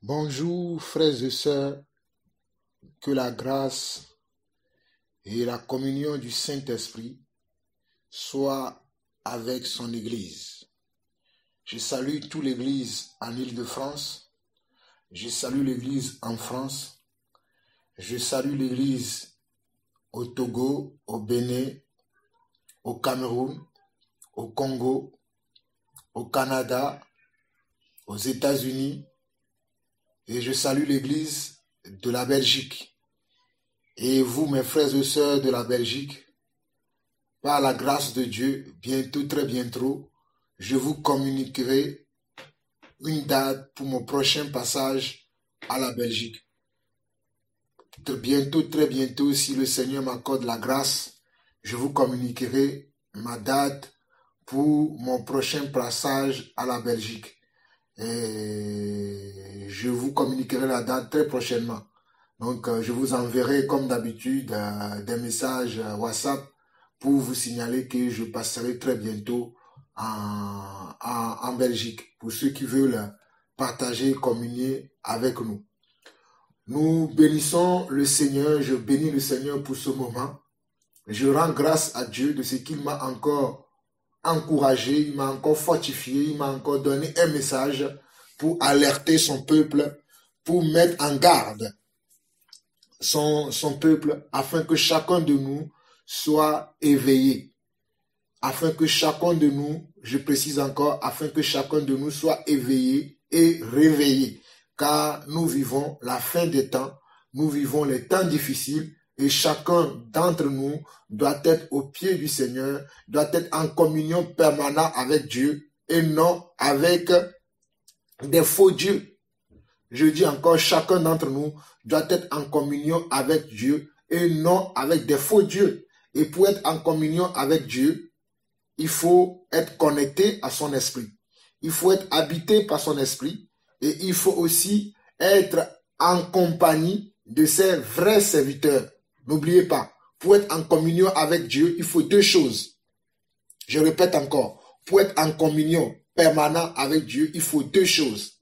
Bonjour frères et sœurs, que la grâce et la communion du Saint-Esprit soient avec son Église. Je salue toute l'Église en Île-de-France, je salue l'Église en France, je salue l'Église au Togo, au Bénin, au Cameroun, au Congo, au Canada, aux États-Unis, et je salue l'Église de la Belgique. Et vous, mes frères et sœurs de la Belgique, par la grâce de Dieu, bientôt, très bientôt, je vous communiquerai une date pour mon prochain passage à la Belgique. Bientôt, très bientôt, si le Seigneur m'accorde la grâce, je vous communiquerai ma date pour mon prochain passage à la Belgique. Et je vous communiquerai la date très prochainement. Donc, je vous enverrai, comme d'habitude, des messages WhatsApp pour vous signaler que je passerai très bientôt en Belgique, pour ceux qui veulent partager, communier avec nous. Nous bénissons le Seigneur, je bénis le Seigneur pour ce moment. Je rends grâce à Dieu de ce qu'il m'a encore encouragé, il m'a encore fortifié, il m'a encore donné un message pour alerter son peuple, pour mettre en garde son peuple, afin que chacun de nous soit éveillé. Afin que chacun de nous, je précise encore, afin que chacun de nous soit éveillé et réveillé. Car nous vivons la fin des temps, nous vivons les temps difficiles, et chacun d'entre nous doit être au pied du Seigneur, doit être en communion permanente avec Dieu, et non avec des faux dieux. Je dis encore, chacun d'entre nous doit être en communion avec Dieu, et non avec des faux dieux. Et pour être en communion avec Dieu, il faut être connecté à son esprit. Il faut être habité par son esprit, et il faut aussi être en compagnie de ses vrais serviteurs. N'oubliez pas, pour être en communion avec Dieu, il faut deux choses. Je répète encore, pour être en communion permanente avec Dieu, il faut deux choses.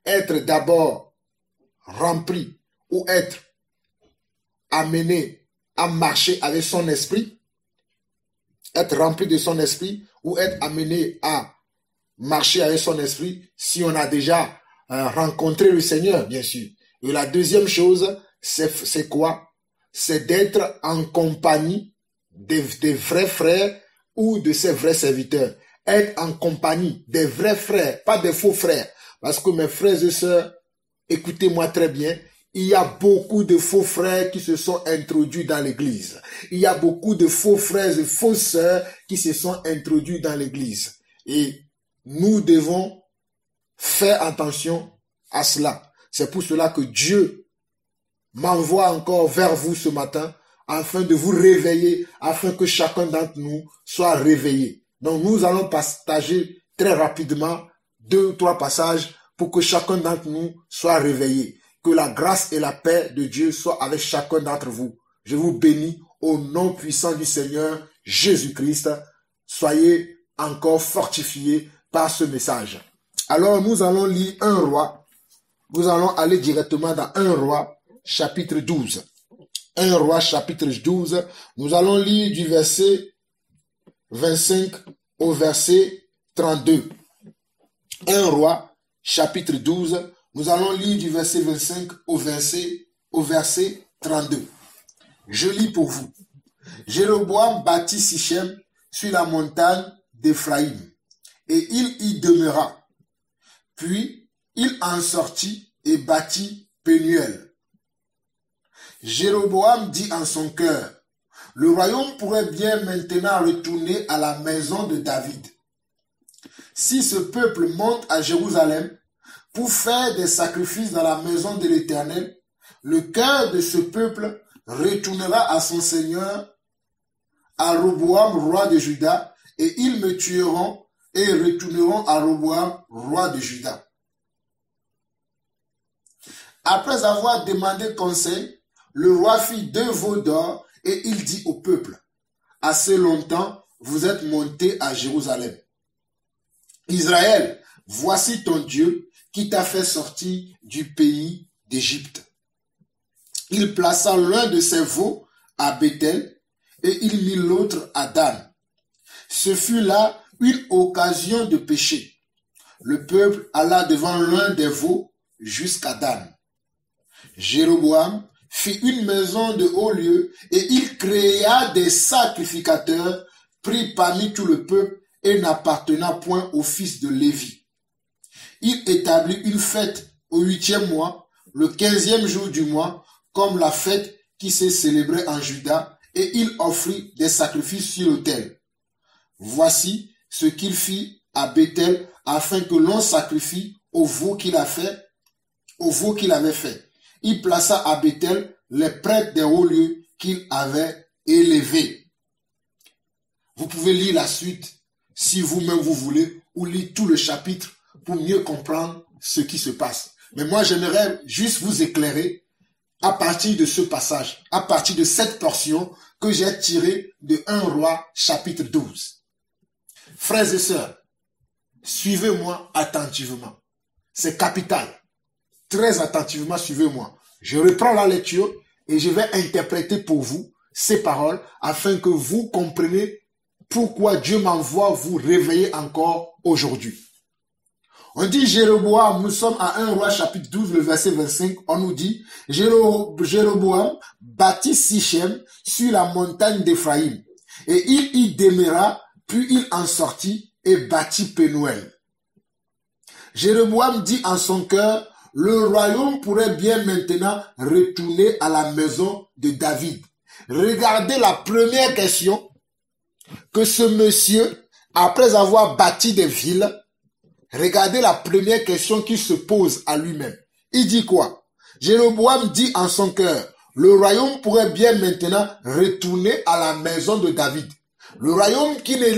Être d'abord rempli ou être amené à marcher avec son esprit, être rempli de son esprit ou être amené à marcher avec son esprit si on a déjà rencontré le Seigneur, bien sûr. Et la deuxième chose, c'est quoi? C'est d'être en compagnie des vrais frères ou de ses vrais serviteurs. Être en compagnie des vrais frères, pas des faux frères. Parce que mes frères et sœurs, écoutez-moi très bien, il y a beaucoup de faux frères qui se sont introduits dans l'église. Il y a beaucoup de faux frères et fausses sœurs qui se sont introduits dans l'église. Et nous devons faire attention à cela. C'est pour cela que Dieu m'envoie encore vers vous ce matin afin de vous réveiller, afin que chacun d'entre nous soit réveillé. Donc nous allons partager très rapidement 2 ou 3 passages pour que chacun d'entre nous soit réveillé. Que la grâce et la paix de Dieu soient avec chacun d'entre vous. Je vous bénis au nom puissant du Seigneur Jésus-Christ. Soyez encore fortifiés par ce message. Alors nous allons lire 1 Roi. Nous allons aller directement dans 1 Roi chapitre 12. 1 Roi chapitre 12. Nous allons lire du verset 25 au verset 32. 1 Roi chapitre 12. Nous allons lire du verset 25 au verset 32. Je lis pour vous. Jéroboam bâtit Sichem sur la montagne d'Éphraïm, et il y demeura. Puis il en sortit et bâtit Pénuel. Jéroboam dit en son cœur, le royaume pourrait bien maintenant retourner à la maison de David. Si ce peuple monte à Jérusalem pour faire des sacrifices dans la maison de l'Éternel, le cœur de ce peuple retournera à son Seigneur, à Roboam, roi de Juda, et ils me tueront et retourneront à Roboam, roi de Juda. Après avoir demandé conseil, le roi fit 2 veaux d'or et il dit au peuple, « Assez longtemps, vous êtes montés à Jérusalem. Israël, voici ton Dieu qui t'a fait sortir du pays d'Égypte. Il plaça l'un de ses veaux à Bethel et il mit l'autre à Dan. Ce fut là une occasion de péché. Le peuple alla devant l'un des veaux jusqu'à Dan. Jéroboam fit une maison de haut lieu et il créa des sacrificateurs pris parmi tout le peuple et n'appartenant point au fils de Lévi. Il établit une fête au 8e mois, le 15e jour du mois, comme la fête qui s'est célébrée en Juda, et il offrit des sacrifices sur l'autel. Voici ce qu'il fit à Bethel afin que l'on sacrifie au veau qu'il avait fait. Il plaça à Bethel les prêtres des hauts lieux qu'il avait élevés. Vous pouvez lire la suite si vous-même vous voulez, ou lire tout le chapitre pour mieux comprendre ce qui se passe. Mais moi, j'aimerais juste vous éclairer à partir de ce passage, à partir de cette portion que j'ai tirée de 1 Roi chapitre 12. Frères et sœurs, suivez-moi attentivement. C'est capital. Très attentivement, suivez-moi. Je reprends la lecture et je vais interpréter pour vous ces paroles afin que vous compreniez pourquoi Dieu m'envoie vous réveiller encore aujourd'hui. On dit Jéroboam, nous sommes à 1 Roi chapitre 12, le verset 25, on nous dit Jéroboam bâtit Sichem sur la montagne d'Éphraïm et il y demeura, puis il en sortit et bâtit Pénuel. Jéroboam dit en son cœur, le royaume pourrait bien maintenant retourner à la maison de David. Regardez la première question que ce monsieur, après avoir bâti des villes, regardez la première question qu'il se pose à lui-même. Il dit quoi? Jéroboam dit en son cœur, le royaume pourrait bien maintenant retourner à la maison de David. Le royaume qui ne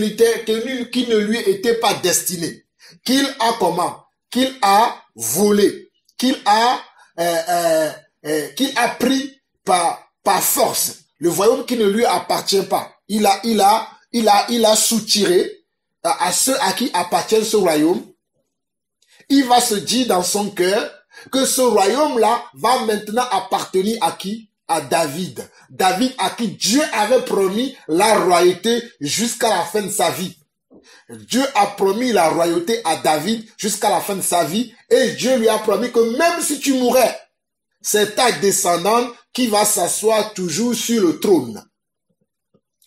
lui était pas destiné, qu'il a comment? Qu'il a volé, qu'il a pris par force. Le royaume qui ne lui appartient pas. Il a soutiré à ceux à qui appartient ce royaume. Il va se dire dans son cœur que ce royaume-là va maintenant appartenir à qui? À David. David à qui Dieu avait promis la royauté jusqu'à la fin de sa vie. Dieu a promis la royauté à David jusqu'à la fin de sa vie et Dieu lui a promis que même si tu mourrais, c'est ta descendante qui va s'asseoir toujours sur le trône.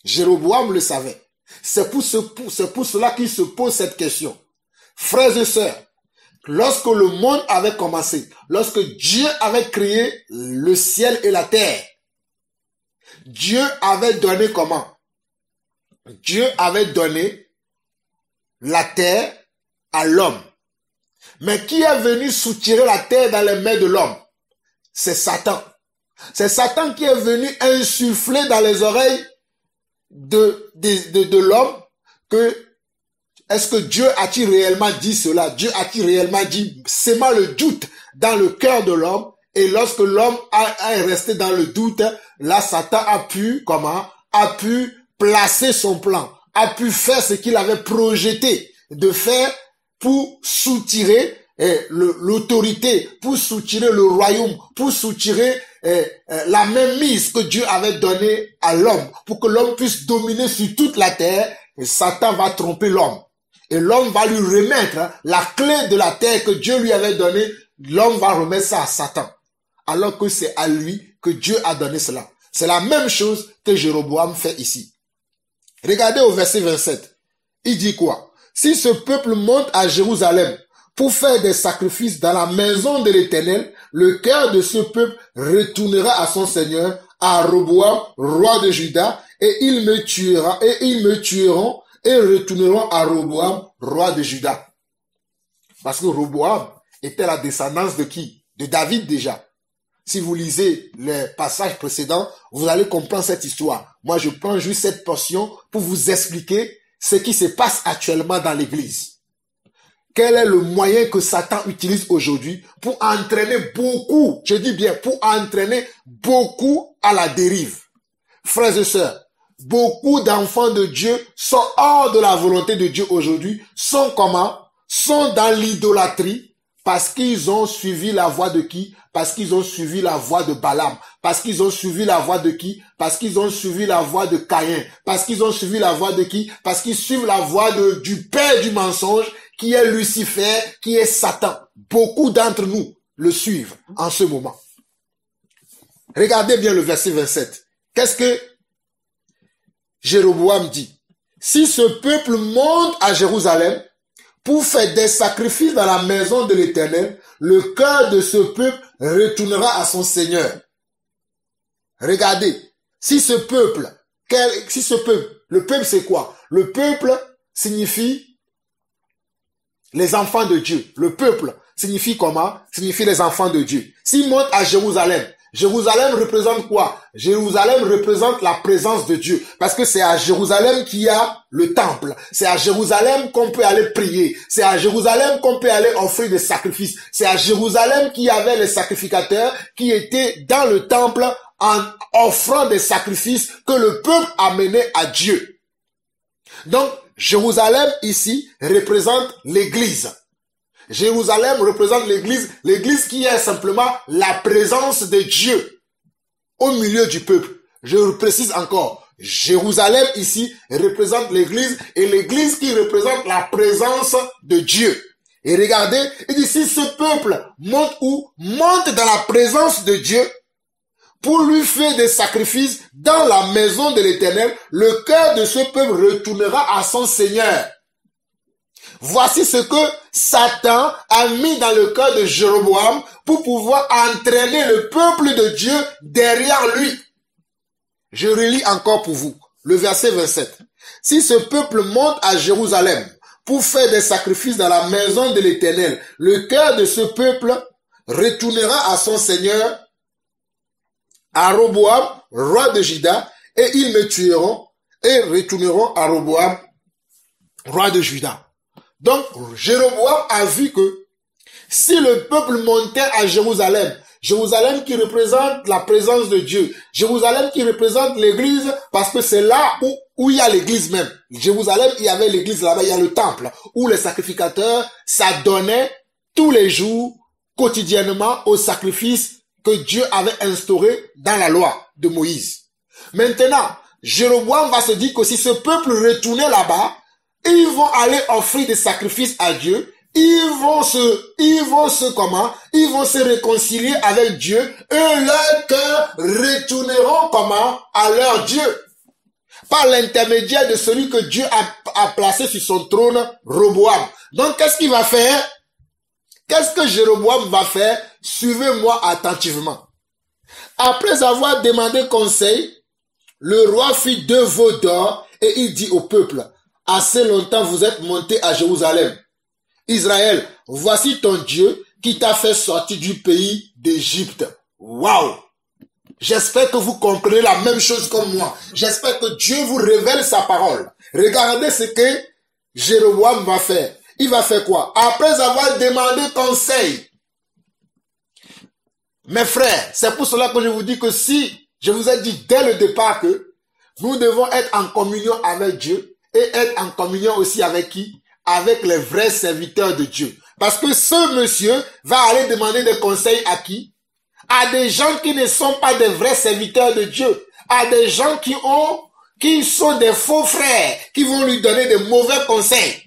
Jéroboam le savait. C'est pour cela qu'il se pose cette question. Frères et sœurs, lorsque le monde avait commencé, lorsque Dieu avait créé le ciel et la terre, Dieu avait donné comment? Dieu avait donné la terre à l'homme. Mais qui est venu soutirer la terre dans les mains de l'homme? C'est Satan. C'est Satan qui est venu insuffler dans les oreilles de l'homme que est-ce que Dieu a-t-il réellement dit cela? Dieu a-t-il réellement dit, sèmant le doute dans le cœur de l'homme, et lorsque l'homme est resté dans le doute, là Satan a pu placer son plan, a pu faire ce qu'il avait projeté de faire pour soutirer l'autorité, pour soutirer le royaume, pour soutirer la mainmise que Dieu avait donnée à l'homme, pour que l'homme puisse dominer sur toute la terre. Et Satan va tromper l'homme. Et l'homme va lui remettre la clé de la terre que Dieu lui avait donnée. L'homme va remettre ça à Satan. Alors que c'est à lui que Dieu a donné cela. C'est la même chose que Jéroboam fait ici. Regardez au verset 27. Il dit quoi? Si ce peuple monte à Jérusalem pour faire des sacrifices dans la maison de l'Éternel, le cœur de ce peuple retournera à son Seigneur, à Roboam, roi de Juda, et ils me tueront et retourneront à Roboam, roi de Juda. Parce que Roboam était la descendance de qui? De David déjà. Si vous lisez les passages précédents, vous allez comprendre cette histoire. Moi, je prends juste cette portion pour vous expliquer ce qui se passe actuellement dans l'Église. Quel est le moyen que Satan utilise aujourd'hui pour entraîner beaucoup, je dis bien, pour entraîner beaucoup à la dérive? Frères et sœurs, beaucoup d'enfants de Dieu sont hors de la volonté de Dieu aujourd'hui, sont comment? Sont dans l'idolâtrie, Parce qu'ils ont suivi la voie de qui? Parce qu'ils ont suivi la voie de Balaam. Parce qu'ils ont suivi la voie de qui? Parce qu'ils ont suivi la voie de Caïn. Parce qu'ils ont suivi la voie de qui? Parce qu'ils suivent la voie du père du mensonge, qui est Lucifer, qui est Satan. Beaucoup d'entre nous le suivent en ce moment. Regardez bien le verset 27. Qu'est-ce que Jéroboam dit? Si ce peuple monte à Jérusalem pour faire des sacrifices dans la maison de l'Éternel, le cœur de ce peuple retournera à son Seigneur. Regardez, le peuple c'est quoi? Le peuple signifie les enfants de Dieu. Le peuple signifie comment? Signifie les enfants de Dieu. S'ils montent à Jérusalem, Jérusalem représente quoi? Jérusalem représente la présence de Dieu. Parce que c'est à Jérusalem qu'il y a le temple. C'est à Jérusalem qu'on peut aller prier. C'est à Jérusalem qu'on peut aller offrir des sacrifices. C'est à Jérusalem qu'il y avait les sacrificateurs qui étaient dans le temple en offrant des sacrifices que le peuple amenait à Dieu. Donc, Jérusalem ici représente l'Église. Jérusalem représente l'église qui est simplement la présence de Dieu au milieu du peuple. Je précise encore, Jérusalem ici représente l'église et l'église qui représente la présence de Dieu. Et regardez, il dit si ce peuple monte où? Monte dans la présence de Dieu pour lui faire des sacrifices dans la maison de l'Éternel, le cœur de ce peuple retournera à son Seigneur. Voici ce que Satan a mis dans le cœur de Jéroboam pour pouvoir entraîner le peuple de Dieu derrière lui. Je relis encore pour vous le verset 27. Si ce peuple monte à Jérusalem pour faire des sacrifices dans la maison de l'Éternel, le cœur de ce peuple retournera à son Seigneur, à Roboam, roi de Juda, et ils me tueront et retourneront à Roboam, roi de Juda. Donc, Jéroboam a vu que si le peuple montait à Jérusalem, Jérusalem qui représente la présence de Dieu, Jérusalem qui représente l'église, parce que c'est là où il y a l'église même. Jérusalem, il y avait l'église là-bas, il y a le temple, où les sacrificateurs s'adonnaient tous les jours, quotidiennement, aux sacrifices que Dieu avait instaurés dans la loi de Moïse. Maintenant, Jéroboam va se dire que si ce peuple retournait là-bas, ils vont aller offrir des sacrifices à Dieu. Ils vont se réconcilier avec Dieu et leurs cœurs retourneront comment? À leur Dieu. Par l'intermédiaire de celui que Dieu a placé sur son trône, Roboam. Donc, qu'est-ce qu'il va faire? Qu'est-ce que Jéroboam va faire? Suivez-moi attentivement. Après avoir demandé conseil, le roi fit 2 veaux d'or et il dit au peuple, assez longtemps vous êtes monté à Jérusalem. Israël, voici ton Dieu qui t'a fait sortir du pays d'Égypte. Waouh! J'espère que vous comprenez la même chose comme moi. J'espère que Dieu vous révèle sa parole. Regardez ce que Jéroboam va faire. Il va faire quoi? Après avoir demandé conseil. Mes frères, c'est pour cela que je vous dis que si je vous ai dit dès le départ que nous devons être en communion avec Dieu et être en communion aussi avec qui? Avec les vrais serviteurs de Dieu. Parce que ce monsieur va aller demander des conseils à qui? À des gens qui ne sont pas des vrais serviteurs de Dieu. À des gens qui sont des faux frères, qui vont lui donner de mauvais conseils.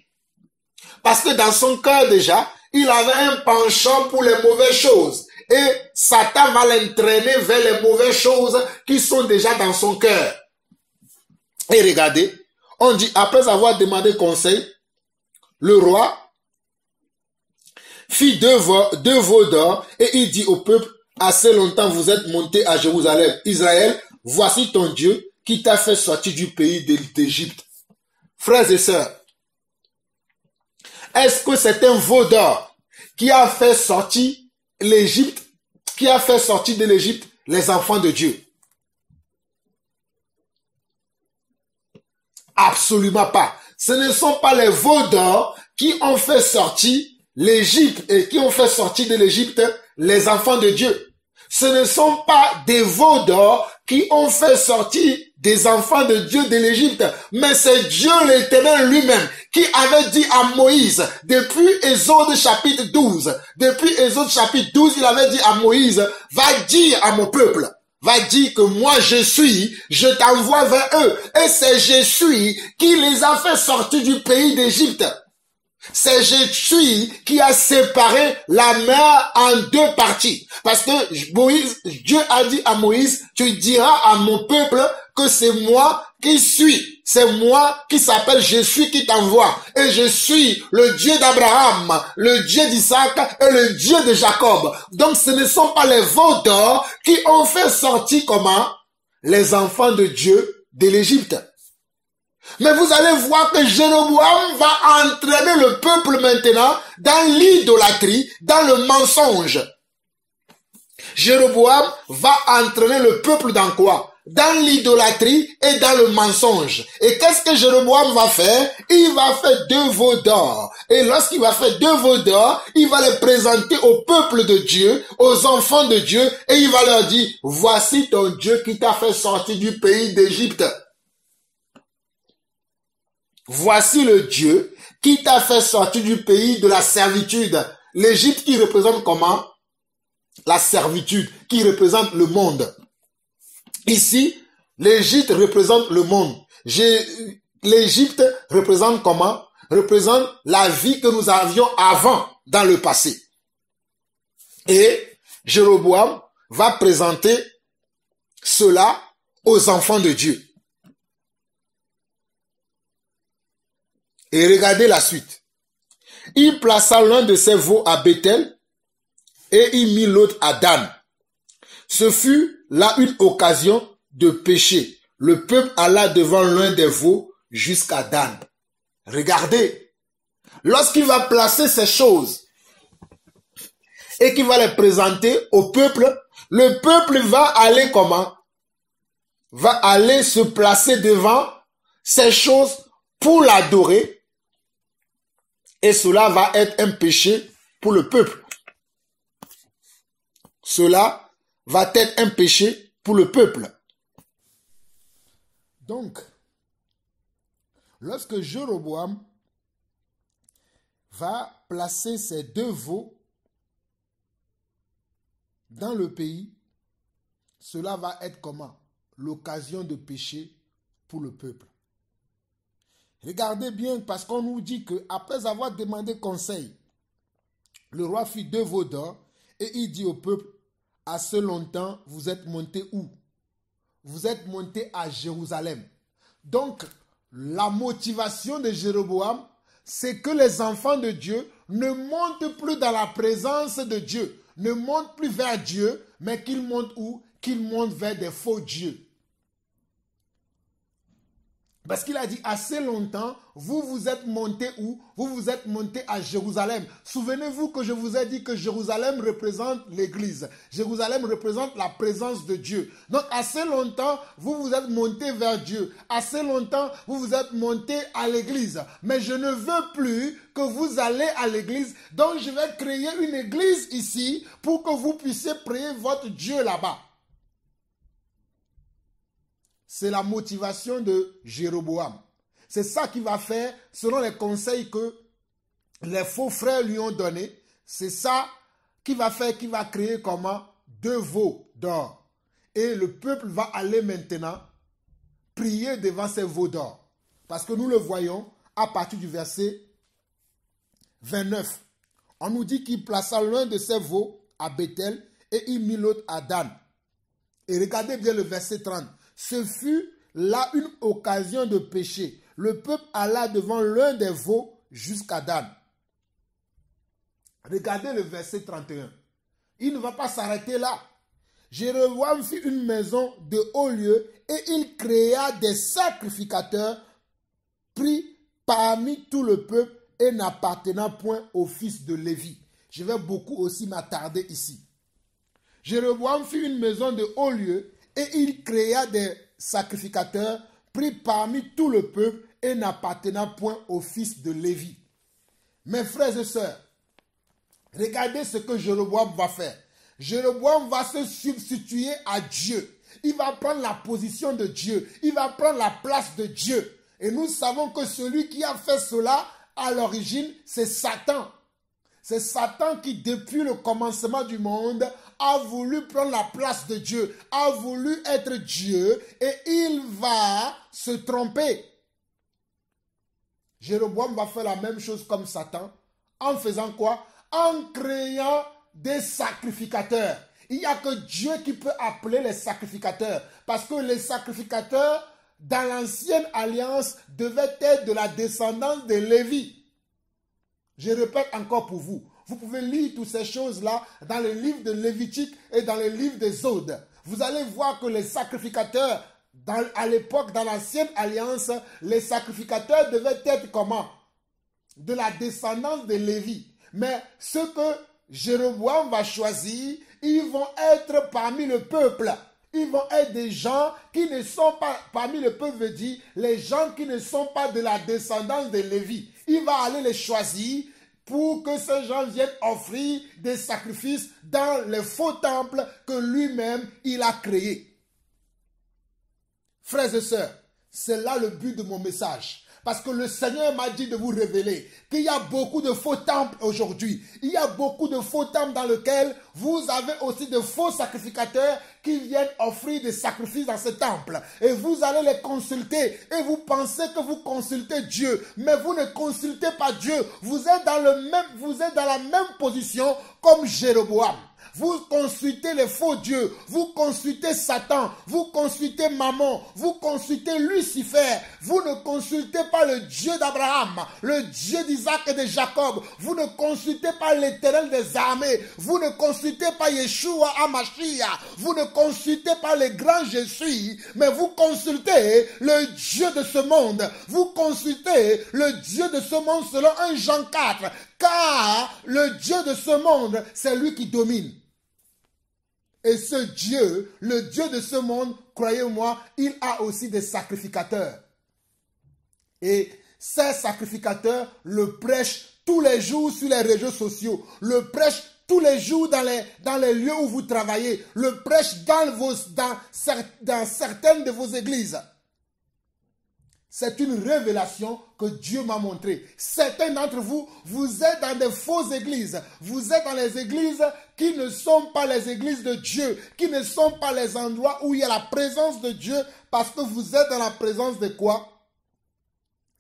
Parce que dans son cœur déjà, il avait un penchant pour les mauvaises choses. Et Satan va l'entraîner vers les mauvaises choses qui sont déjà dans son cœur. Et regardez, on dit, après avoir demandé conseil, le roi fit 2 veaux d'or et il dit au peuple, assez longtemps vous êtes monté à Jérusalem. Israël, voici ton Dieu qui t'a fait sortir du pays d'Égypte. Frères et sœurs, est-ce que c'est un veau d'or qui a fait sortir l'Égypte, qui a fait sortir de l'Égypte les enfants de Dieu? Absolument pas. Ce ne sont pas les veaux d'or qui ont fait sortir l'Égypte et qui ont fait sortir de l'Égypte les enfants de Dieu. ce ne sont pas des veaux d'or qui ont fait sortir des enfants de Dieu de l'Égypte, mais c'est Dieu l'Éternel lui-même qui avait dit à Moïse, depuis Exode chapitre 12, il avait dit à Moïse, va dire à mon peuple, va dire que moi je t'envoie vers eux. Et c'est je suis qui les a fait sortir du pays d'Égypte. C'est je suis qui a séparé la mer en deux parties. Parce que Dieu a dit à Moïse, tu diras à mon peuple que c'est moi qui suis. C'est moi qui s'appelle je suis qui t'envoie. Et je suis le Dieu d'Abraham, le Dieu d'Isaac et le Dieu de Jacob. Donc ce ne sont pas les veaux d'or qui ont fait sortir comment? Les enfants de Dieu de l'Égypte. Mais vous allez voir que Jéroboam va entraîner le peuple maintenant dans l'idolâtrie, dans le mensonge. Jéroboam va entraîner le peuple dans quoi? Dans l'idolâtrie et dans le mensonge. Et qu'est-ce que Jéroboam va faire? Il va faire 2 veaux d'or. Et lorsqu'il va faire 2 veaux d'or, il va les présenter au peuple de Dieu, aux enfants de Dieu, et il va leur dire, voici ton Dieu qui t'a fait sortir du pays d'Égypte. Voici le Dieu qui t'a fait sortir du pays de la servitude. L'Égypte qui représente comment? La servitude, qui représente le monde. Ici, l'Égypte représente le monde. L'Égypte représente comment? Représente la vie que nous avions avant, dans le passé. Et Jéroboam va présenter cela aux enfants de Dieu. Et regardez la suite. Il plaça l'un de ses veaux à Bethel et il mit l'autre à Dan. Ce fut là une occasion de péché. Le peuple alla devant l'un des veaux jusqu'à Dan. Regardez. Lorsqu'il va placer ces choses et qu'il va les présenter au peuple, le peuple va aller comment? Va aller se placer devant ces choses pour l'adorer. Et cela va être un péché pour le peuple. Cela va être un péché pour le peuple. Donc, lorsque Jéroboam va placer ces 2 veaux dans le pays, cela va être comment? L'occasion de péché pour le peuple. Regardez bien, parce qu'on nous dit qu'après avoir demandé conseil, le roi fit 2 veaux d'or et il dit au peuple, assez longtemps, vous êtes montés où? Vous êtes montés à Jérusalem. Donc, la motivation de Jéroboam, c'est que les enfants de Dieu ne montent plus dans la présence de Dieu, ne montent plus vers Dieu, mais qu'ils montent où? Qu'ils montent vers des faux dieux. Parce qu'il a dit assez longtemps, vous êtes montés où? Vous êtes montés à Jérusalem. Souvenez-vous que je vous ai dit que Jérusalem représente l'église. Jérusalem représente la présence de Dieu. Donc assez longtemps, vous êtes montés vers Dieu. Assez longtemps, vous êtes montés à l'église. Mais je ne veux plus que vous allez à l'église. Donc je vais créer une église ici pour que vous puissiez prier votre Dieu là-bas. C'est la motivation de Jéroboam. C'est ça qu'il va faire selon les conseils que les faux frères lui ont donnés. C'est ça qu'il va faire, qu'il va créer comment? 2 veaux d'or. Et le peuple va aller maintenant prier devant ces veaux d'or. Parce que nous le voyons à partir du verset 29. On nous dit qu'il plaça l'un de ces veaux à Bethel et il mit l'autre à Dan. Et regardez bien le verset 30. Ce fut là une occasion de péché. Le peuple alla devant l'un des veaux jusqu'à Dan. Regardez le verset 31. Il ne va pas s'arrêter là. Jéroboam fit une maison de haut lieu et il créa des sacrificateurs pris parmi tout le peuple et n'appartenant point au fils de Lévi. Je vais beaucoup aussi m'attarder ici. Jéroboam fit une maison de haut lieu et il créa des sacrificateurs pris parmi tout le peuple et n'appartenant point au fils de Lévi. Mes frères et sœurs, regardez ce que Jéroboam va faire. Jéroboam va se substituer à Dieu. Il va prendre la position de Dieu. Il va prendre la place de Dieu. Et nous savons que celui qui a fait cela, à l'origine, c'est Satan. C'est Satan qui, depuis le commencement du monde, a voulu prendre la place de Dieu, a voulu être Dieu, et il va se tromper. Jéroboam va faire la même chose comme Satan, en faisant quoi? En créant des sacrificateurs. Il n'y a que Dieu qui peut appeler les sacrificateurs, parce que les sacrificateurs, dans l'ancienne alliance, devaient être de la descendance de Lévi. Je répète encore pour vous. Vous pouvez lire toutes ces choses-là dans le livre de Lévitique et dans le livre des Odes. Vous allez voir que les sacrificateurs, à l'époque, dans l'ancienne alliance, les sacrificateurs devaient être comment? De la descendance de Lévi. Mais ceux que Jéroboam va choisir, ils vont être parmi le peuple. Ils vont être des gens qui ne sont pas, parmi le peuple veut dire, les gens qui ne sont pas de la descendance de Lévi. Il va aller les choisir pour que ces gens viennent offrir des sacrifices dans les faux temples que lui-même, il a créés. Frères et sœurs, c'est là le but de mon message. Parce que le Seigneur m'a dit de vous révéler qu'il y a beaucoup de faux temples aujourd'hui. Il y a beaucoup de faux temples dans lesquels vous avez aussi de faux sacrificateurs qui viennent offrir des sacrifices dans ces temples. Et vous allez les consulter et vous pensez que vous consultez Dieu. Mais vous ne consultez pas Dieu. Vous êtes dans la même position comme Jéroboam. Vous consultez les faux dieux, vous consultez Satan, vous consultez Mammon, vous consultez Lucifer, vous ne consultez pas le Dieu d'Abraham, le Dieu d'Isaac et de Jacob, vous ne consultez pas l'Éternel des armées, vous ne consultez pas Yeshua Hamashiach, vous ne consultez pas le grand Jésus, mais vous consultez le Dieu de ce monde, vous consultez le Dieu de ce monde selon 1 Jean 4, car le Dieu de ce monde, c'est lui qui domine. Et ce Dieu, le Dieu de ce monde, croyez-moi, il a aussi des sacrificateurs. Et ces sacrificateurs le prêchent tous les jours sur les réseaux sociaux, le prêchent tous les jours dans les lieux où vous travaillez, le prêchent dans certaines de vos églises. C'est une révélation que Dieu m'a montrée. Certains d'entre vous, vous êtes dans des fausses églises. Vous êtes dans les églises qui ne sont pas les églises de Dieu, qui ne sont pas les endroits où il y a la présence de Dieu, parce que vous êtes dans la présence de quoi?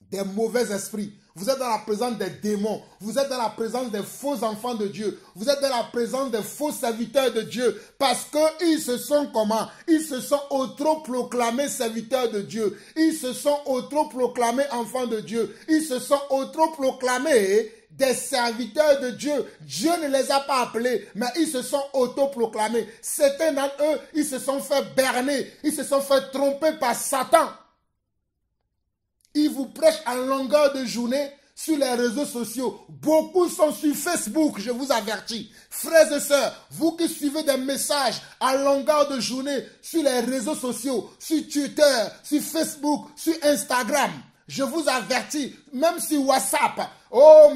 Des mauvais esprits. Vous êtes dans la présence des démons. Vous êtes dans la présence des faux enfants de Dieu. Vous êtes dans la présence des faux serviteurs de Dieu. Parce qu'ils se sont comment? Ils se sont autoproclamés serviteurs de Dieu. Ils se sont autoproclamés enfants de Dieu. Ils se sont autoproclamés des serviteurs de Dieu. Dieu ne les a pas appelés, mais ils se sont autoproclamés. Certains d'entre eux, ils se sont fait berner. Ils se sont fait tromper par Satan. Ils vous prêchent en longueur de journée sur les réseaux sociaux. Beaucoup sont sur Facebook, je vous avertis. Frères et sœurs, vous qui suivez des messages à longueur de journée sur les réseaux sociaux, sur Twitter, sur Facebook, sur Instagram, je vous avertis, même sur WhatsApp. Oh,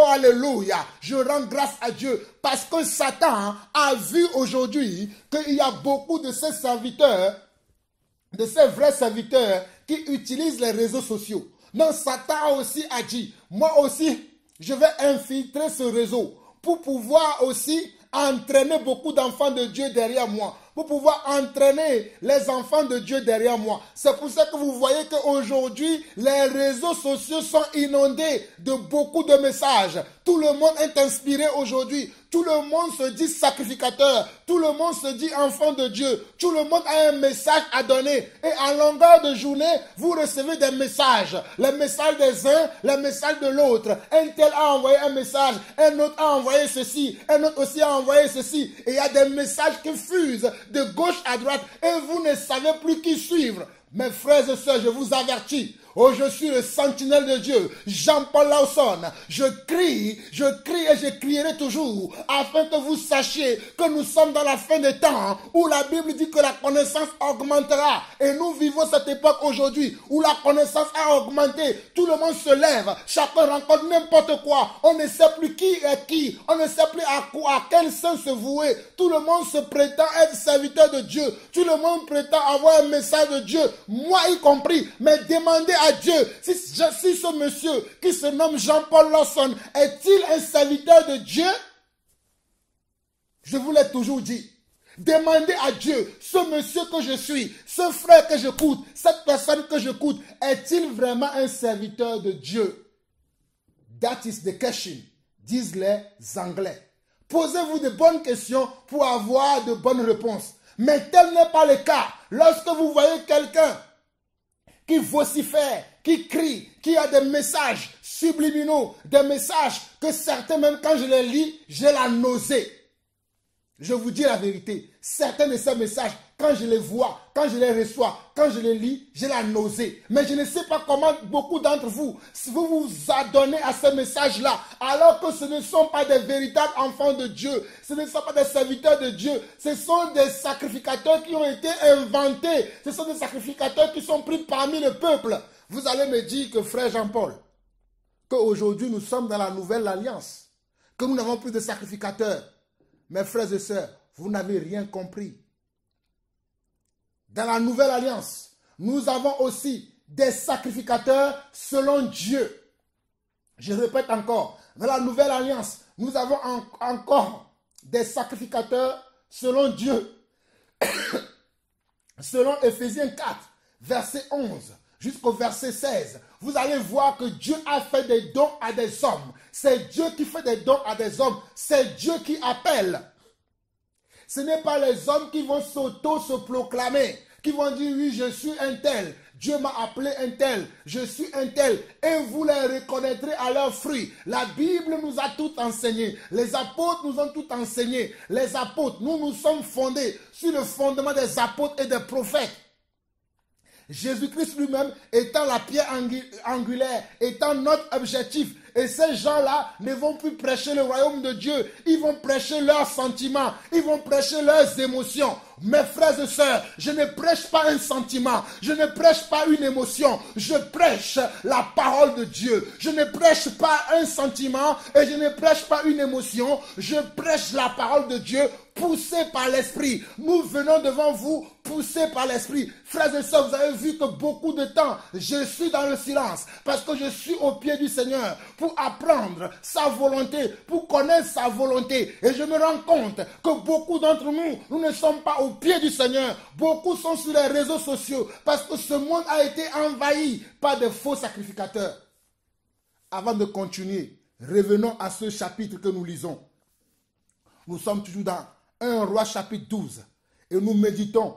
alléluia, je rends grâce à Dieu parce que Satan a vu aujourd'hui qu'il y a beaucoup de ces serviteurs, de ces vrais serviteurs qui utilisent les réseaux sociaux. Donc Satan aussi a dit, moi aussi, je vais infiltrer ce réseau pour pouvoir aussi entraîner beaucoup d'enfants de Dieu derrière moi, pour pouvoir entraîner les enfants de Dieu derrière moi. C'est pour ça que vous voyez qu'aujourd'hui, les réseaux sociaux sont inondés de beaucoup de messages. Tout le monde est inspiré aujourd'hui. Tout le monde se dit sacrificateur. Tout le monde se dit enfant de Dieu. Tout le monde a un message à donner. Et en longueur de journée, vous recevez des messages. Les messages des uns, les messages de l'autre. Un tel a envoyé un message. Un autre a envoyé ceci. Un autre aussi a envoyé ceci. Et il y a des messages qui fusent de gauche à droite. Et vous ne savez plus qui suivre. Mes frères et sœurs, je vous avertis. Oh, je suis le sentinelle de Dieu, Jean-Paul Lawson. Je crie et je crierai toujours, afin que vous sachiez que nous sommes dans la fin des temps, où la Bible dit que la connaissance augmentera. Et nous vivons cette époque aujourd'hui, où la connaissance a augmenté. Tout le monde se lève, chacun rencontre n'importe quoi. On ne sait plus qui est qui, on ne sait plus à quel saint se vouer. Tout le monde se prétend être serviteur de Dieu. Tout le monde prétend avoir un message de Dieu, moi y compris. Mais demandez à Dieu, si ce monsieur qui se nomme Jean-Paul Lawson est-il un serviteur de Dieu? Je vous l'ai toujours dit. Demandez à Dieu, ce monsieur que je suis, ce frère que j'écoute, cette personne que j'écoute, est-il vraiment un serviteur de Dieu? That is the question, disent les Anglais. Posez-vous de bonnes questions pour avoir de bonnes réponses. Mais tel n'est pas le cas. Lorsque vous voyez quelqu'un qui vocifère, qui crie, qui a des messages subliminaux, des messages que certains, même quand je les lis, j'ai la nausée. Je vous dis la vérité, certains de ces messages, quand je les vois, quand je les reçois, quand je les lis, j'ai la nausée. Mais je ne sais pas comment beaucoup d'entre vous, si vous vous adonnez à ces messages-là, alors que ce ne sont pas des véritables enfants de Dieu, ce ne sont pas des serviteurs de Dieu, ce sont des sacrificateurs qui ont été inventés, ce sont des sacrificateurs qui sont pris parmi le peuple. Vous allez me dire que frère Jean-Paul, qu'aujourd'hui nous sommes dans la nouvelle alliance, que nous n'avons plus de sacrificateurs. Mes frères et sœurs, vous n'avez rien compris. Dans la nouvelle alliance, nous avons aussi des sacrificateurs selon Dieu. Je répète encore, dans la nouvelle alliance, nous avons encore des sacrificateurs selon Dieu. Selon Éphésiens 4, verset 11 jusqu'au verset 16, vous allez voir que Dieu a fait des dons à des hommes. C'est Dieu qui fait des dons à des hommes. C'est Dieu qui appelle. Ce n'est pas les hommes qui vont se proclamer, qui vont dire oui, je suis un tel. Dieu m'a appelé un tel, je suis un tel. Et vous les reconnaîtrez à leurs fruits. La Bible nous a tout enseigné. Les apôtres nous ont tout enseigné. Les apôtres, nous sommes fondés sur le fondement des apôtres et des prophètes. Jésus-Christ lui-même étant la pierre angulaire, étant notre objectif. Et ces gens-là ne vont plus prêcher le royaume de Dieu. Ils vont prêcher leurs sentiments. Ils vont prêcher leurs émotions. Mes frères et sœurs, je ne prêche pas un sentiment. Je ne prêche pas une émotion. Je prêche la parole de Dieu. Je ne prêche pas un sentiment et je ne prêche pas une émotion. Je prêche la parole de Dieu poussé par l'Esprit. Nous venons devant vous poussés par l'Esprit. Frères et sœurs, vous avez vu que beaucoup de temps, je suis dans le silence parce que je suis au pied du Seigneur pour apprendre sa volonté, pour connaître sa volonté. Et je me rends compte que beaucoup d'entre nous, nous ne sommes pas au pied du Seigneur. Beaucoup sont sur les réseaux sociaux parce que ce monde a été envahi par de faux sacrificateurs. Avant de continuer, revenons à ce chapitre que nous lisons. Nous sommes toujours dans 1 Roi chapitre 12 et nous méditons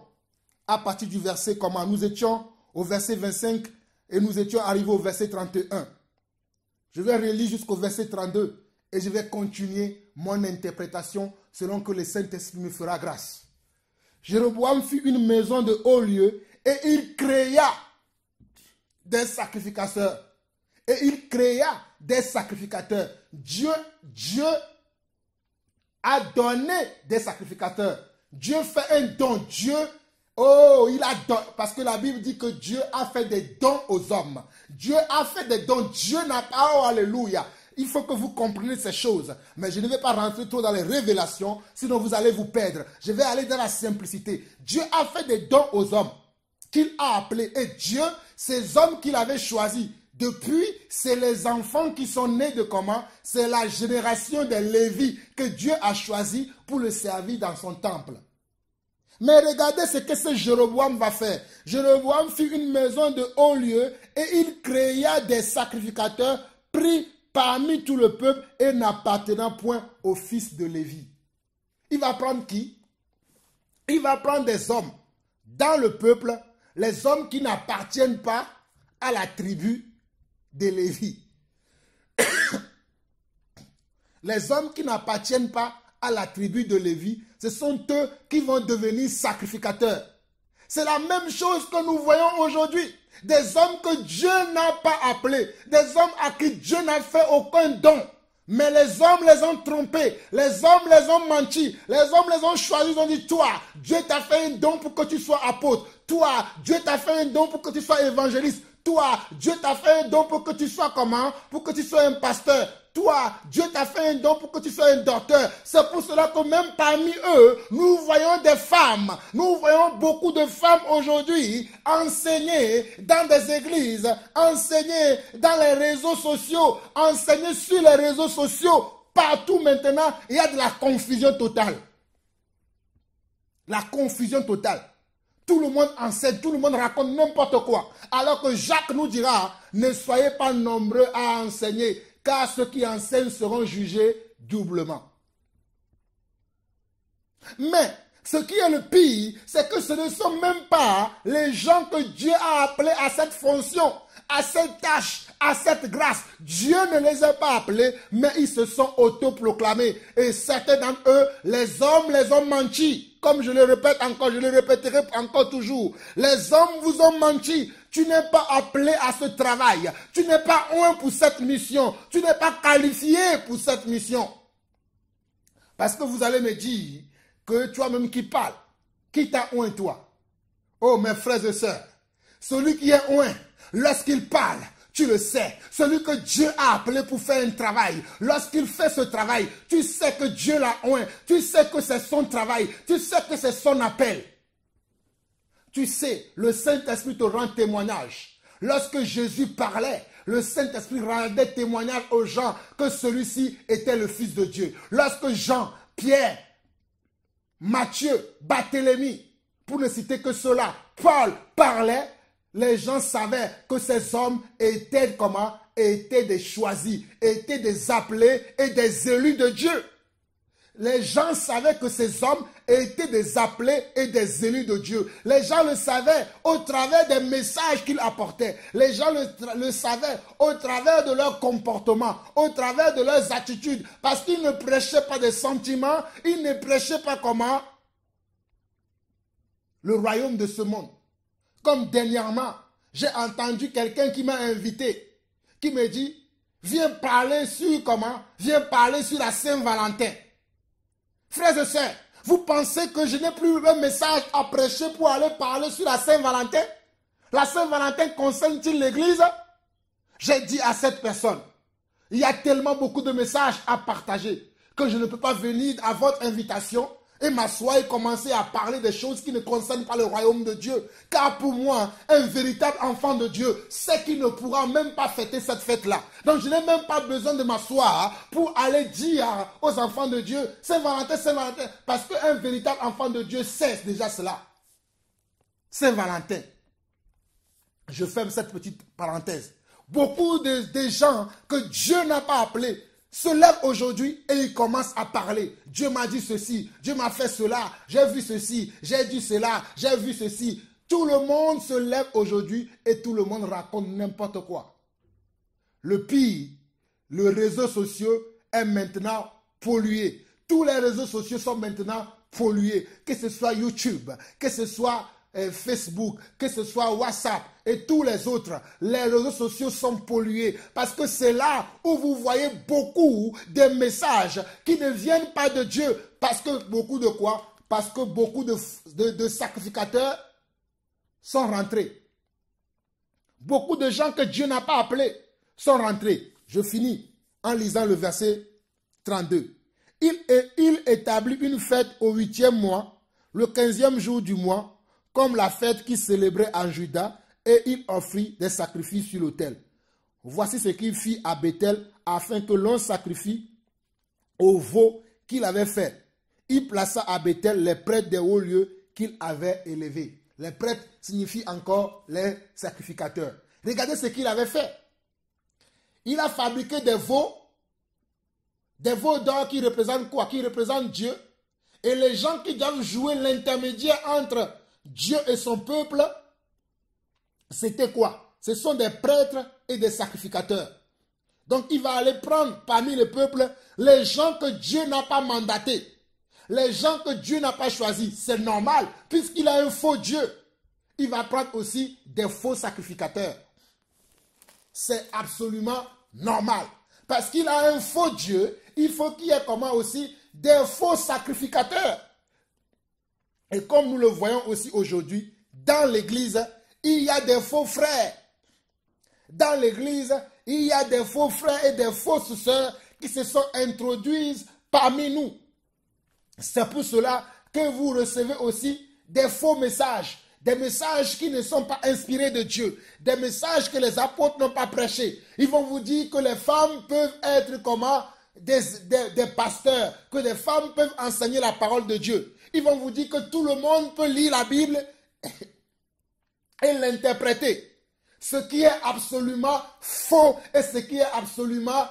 à partir du verset comment nous étions au verset 25 et nous étions arrivés au verset 31. Je vais relire jusqu'au verset 32 et je vais continuer mon interprétation selon que le Saint-Esprit me fera grâce. Jéroboam fit une maison de haut lieu et il créa des sacrificateurs. Et il créa des sacrificateurs. Dieu a donné des sacrificateurs. Dieu fait un don. Dieu, il a donné. Parce que la Bible dit que Dieu a fait des dons aux hommes. Dieu a fait des dons. Dieu n'a pas, oh alléluia. Il faut que vous compreniez ces choses. Mais je ne vais pas rentrer trop dans les révélations, sinon vous allez vous perdre. Je vais aller dans la simplicité. Dieu a fait des dons aux hommes qu'il a appelés. Et Dieu, ces hommes qu'il avait choisis, depuis, c'est les enfants qui sont nés de comment? C'est la génération des Lévites que Dieu a choisi pour le servir dans son temple. Mais regardez ce que ce Jéroboam va faire. Jéroboam fit une maison de haut lieu et il créa des sacrificateurs pris parmi tout le peuple et n'appartenant point au fils de Lévi. Il va prendre qui? Il va prendre des hommes dans le peuple, les hommes qui n'appartiennent pas à la tribu de Lévi. Les hommes qui n'appartiennent pas à la tribu de Lévi, ce sont eux qui vont devenir sacrificateurs. C'est la même chose que nous voyons aujourd'hui. Des hommes que Dieu n'a pas appelés, des hommes à qui Dieu n'a fait aucun don. Mais les hommes les ont trompés, les hommes les ont menti, les hommes les ont choisis, ils ont dit, toi, Dieu t'a fait un don pour que tu sois apôtre. Toi, Dieu t'a fait un don pour que tu sois évangéliste. Toi, Dieu t'a fait un don pour que tu sois comment? Pour que tu sois un pasteur. Toi, Dieu t'a fait un don pour que tu sois un docteur. C'est pour cela que même parmi eux, nous voyons des femmes. Nous voyons beaucoup de femmes aujourd'hui enseigner dans des églises, enseigner dans les réseaux sociaux, enseigner sur les réseaux sociaux. Partout maintenant, il y a de la confusion totale. La confusion totale. Tout le monde enseigne, tout le monde raconte n'importe quoi. Alors que Jacques nous dira, ne soyez pas nombreux à enseigner, car ceux qui enseignent seront jugés doublement. Mais ce qui est le pire, c'est que ce ne sont même pas les gens que Dieu a appelés à cette fonction, à cette tâche, à cette grâce. Dieu ne les a pas appelés, mais ils se sont autoproclamés. Et certains d'entre eux, les hommes les ont menti. Comme je le répète encore, je le répéterai encore toujours. Les hommes vous ont menti. Tu n'es pas appelé à ce travail. Tu n'es pas oint pour cette mission. Tu n'es pas qualifié pour cette mission. Parce que vous allez me dire que toi-même qui parles, qui t'a oint toi? Oh mes frères et sœurs, celui qui est oint, lorsqu'il parle, tu le sais, celui que Dieu a appelé pour faire un travail, lorsqu'il fait ce travail, tu sais que Dieu l'a oint, tu sais que c'est son travail, tu sais que c'est son appel. Tu sais, le Saint-Esprit te rend témoignage. Lorsque Jésus parlait, le Saint-Esprit rendait témoignage aux gens que celui-ci était le Fils de Dieu. Lorsque Jean, Pierre, Matthieu, Barthélemy, pour ne citer que cela, Paul parlait, les gens savaient que ces hommes étaient comment? Étaient des choisis, étaient des appelés et des élus de Dieu. Les gens savaient que ces hommes étaient des appelés et des élus de Dieu. Les gens le savaient au travers des messages qu'ils apportaient. Les gens le savaient au travers de leur comportement, au travers de leurs attitudes. Parce qu'ils ne prêchaient pas des sentiments, ils ne prêchaient pas comment? Le royaume de ce monde. Comme dernièrement, j'ai entendu quelqu'un qui m'a invité, qui me dit, viens parler sur comment? Viens parler sur la Saint-Valentin. Frères et sœurs, vous pensez que je n'ai plus un message à prêcher pour aller parler sur la Saint-Valentin? La Saint-Valentin concerne-t-il l'Église? J'ai dit à cette personne, il y a tellement beaucoup de messages à partager que je ne peux pas venir à votre invitation et m'asseoir et commencer à parler des choses qui ne concernent pas le royaume de Dieu. Car pour moi, un véritable enfant de Dieu sait qu'il ne pourra même pas fêter cette fête-là. Donc je n'ai même pas besoin de m'asseoir pour aller dire aux enfants de Dieu, Saint-Valentin, Saint-Valentin. Parce qu'un véritable enfant de Dieu sait déjà cela. Saint-Valentin. Je ferme cette petite parenthèse. Beaucoup de gens que Dieu n'a pas appelés se lèvent aujourd'hui et ils commencent à parler. Dieu m'a dit ceci, Dieu m'a fait cela, j'ai vu ceci, j'ai dit cela, j'ai vu ceci. Tout le monde se lève aujourd'hui et tout le monde raconte n'importe quoi. Le pire, le réseau social est maintenant pollué. Tous les réseaux sociaux sont maintenant pollués. Que ce soit YouTube, que ce soit Facebook, que ce soit WhatsApp et tous les autres, les réseaux sociaux sont pollués parce que c'est là où vous voyez beaucoup de messages qui ne viennent pas de Dieu. Parce que beaucoup de quoi? Parce que beaucoup de sacrificateurs sont rentrés. Beaucoup de gens que Dieu n'a pas appelés sont rentrés. Je finis en lisant le verset 32. Il établit une fête au 8e mois, le 15e jour du mois, comme la fête qu'il célébrait en Juda, et il offrit des sacrifices sur l'autel. Voici ce qu'il fit à Bethel, afin que l'on sacrifie au veau qu'il avait fait. Il plaça à Bethel les prêtres des hauts lieux qu'il avait élevés. Les prêtres signifient encore les sacrificateurs. Regardez ce qu'il avait fait. Il a fabriqué des veaux d'or qui représentent quoi? Qui représentent Dieu. Et les gens qui doivent jouer l'intermédiaire entre Dieu et son peuple, c'était quoi? Ce sont des prêtres et des sacrificateurs. Donc il va aller prendre parmi le peuple les gens que Dieu n'a pas mandatés, les gens que Dieu n'a pas choisis. C'est normal, puisqu'il a un faux Dieu. il va prendre aussi des faux sacrificateurs. C'est absolument normal. Parce qu'il a un faux Dieu, il faut qu'il y ait comment aussi des faux sacrificateurs. Et comme nous le voyons aussi aujourd'hui, dans l'église, il y a des faux frères. Dans l'église, il y a des faux frères et des fausses sœurs qui se sont introduits parmi nous. C'est pour cela que vous recevez aussi des faux messages. Des messages qui ne sont pas inspirés de Dieu. Des messages que les apôtres n'ont pas prêchés. Ils vont vous dire que les femmes peuvent être comment des pasteurs. Que les femmes peuvent enseigner la parole de Dieu. Ils vont vous dire que tout le monde peut lire la Bible et l'interpréter. Ce qui est absolument faux et ce qui est absolument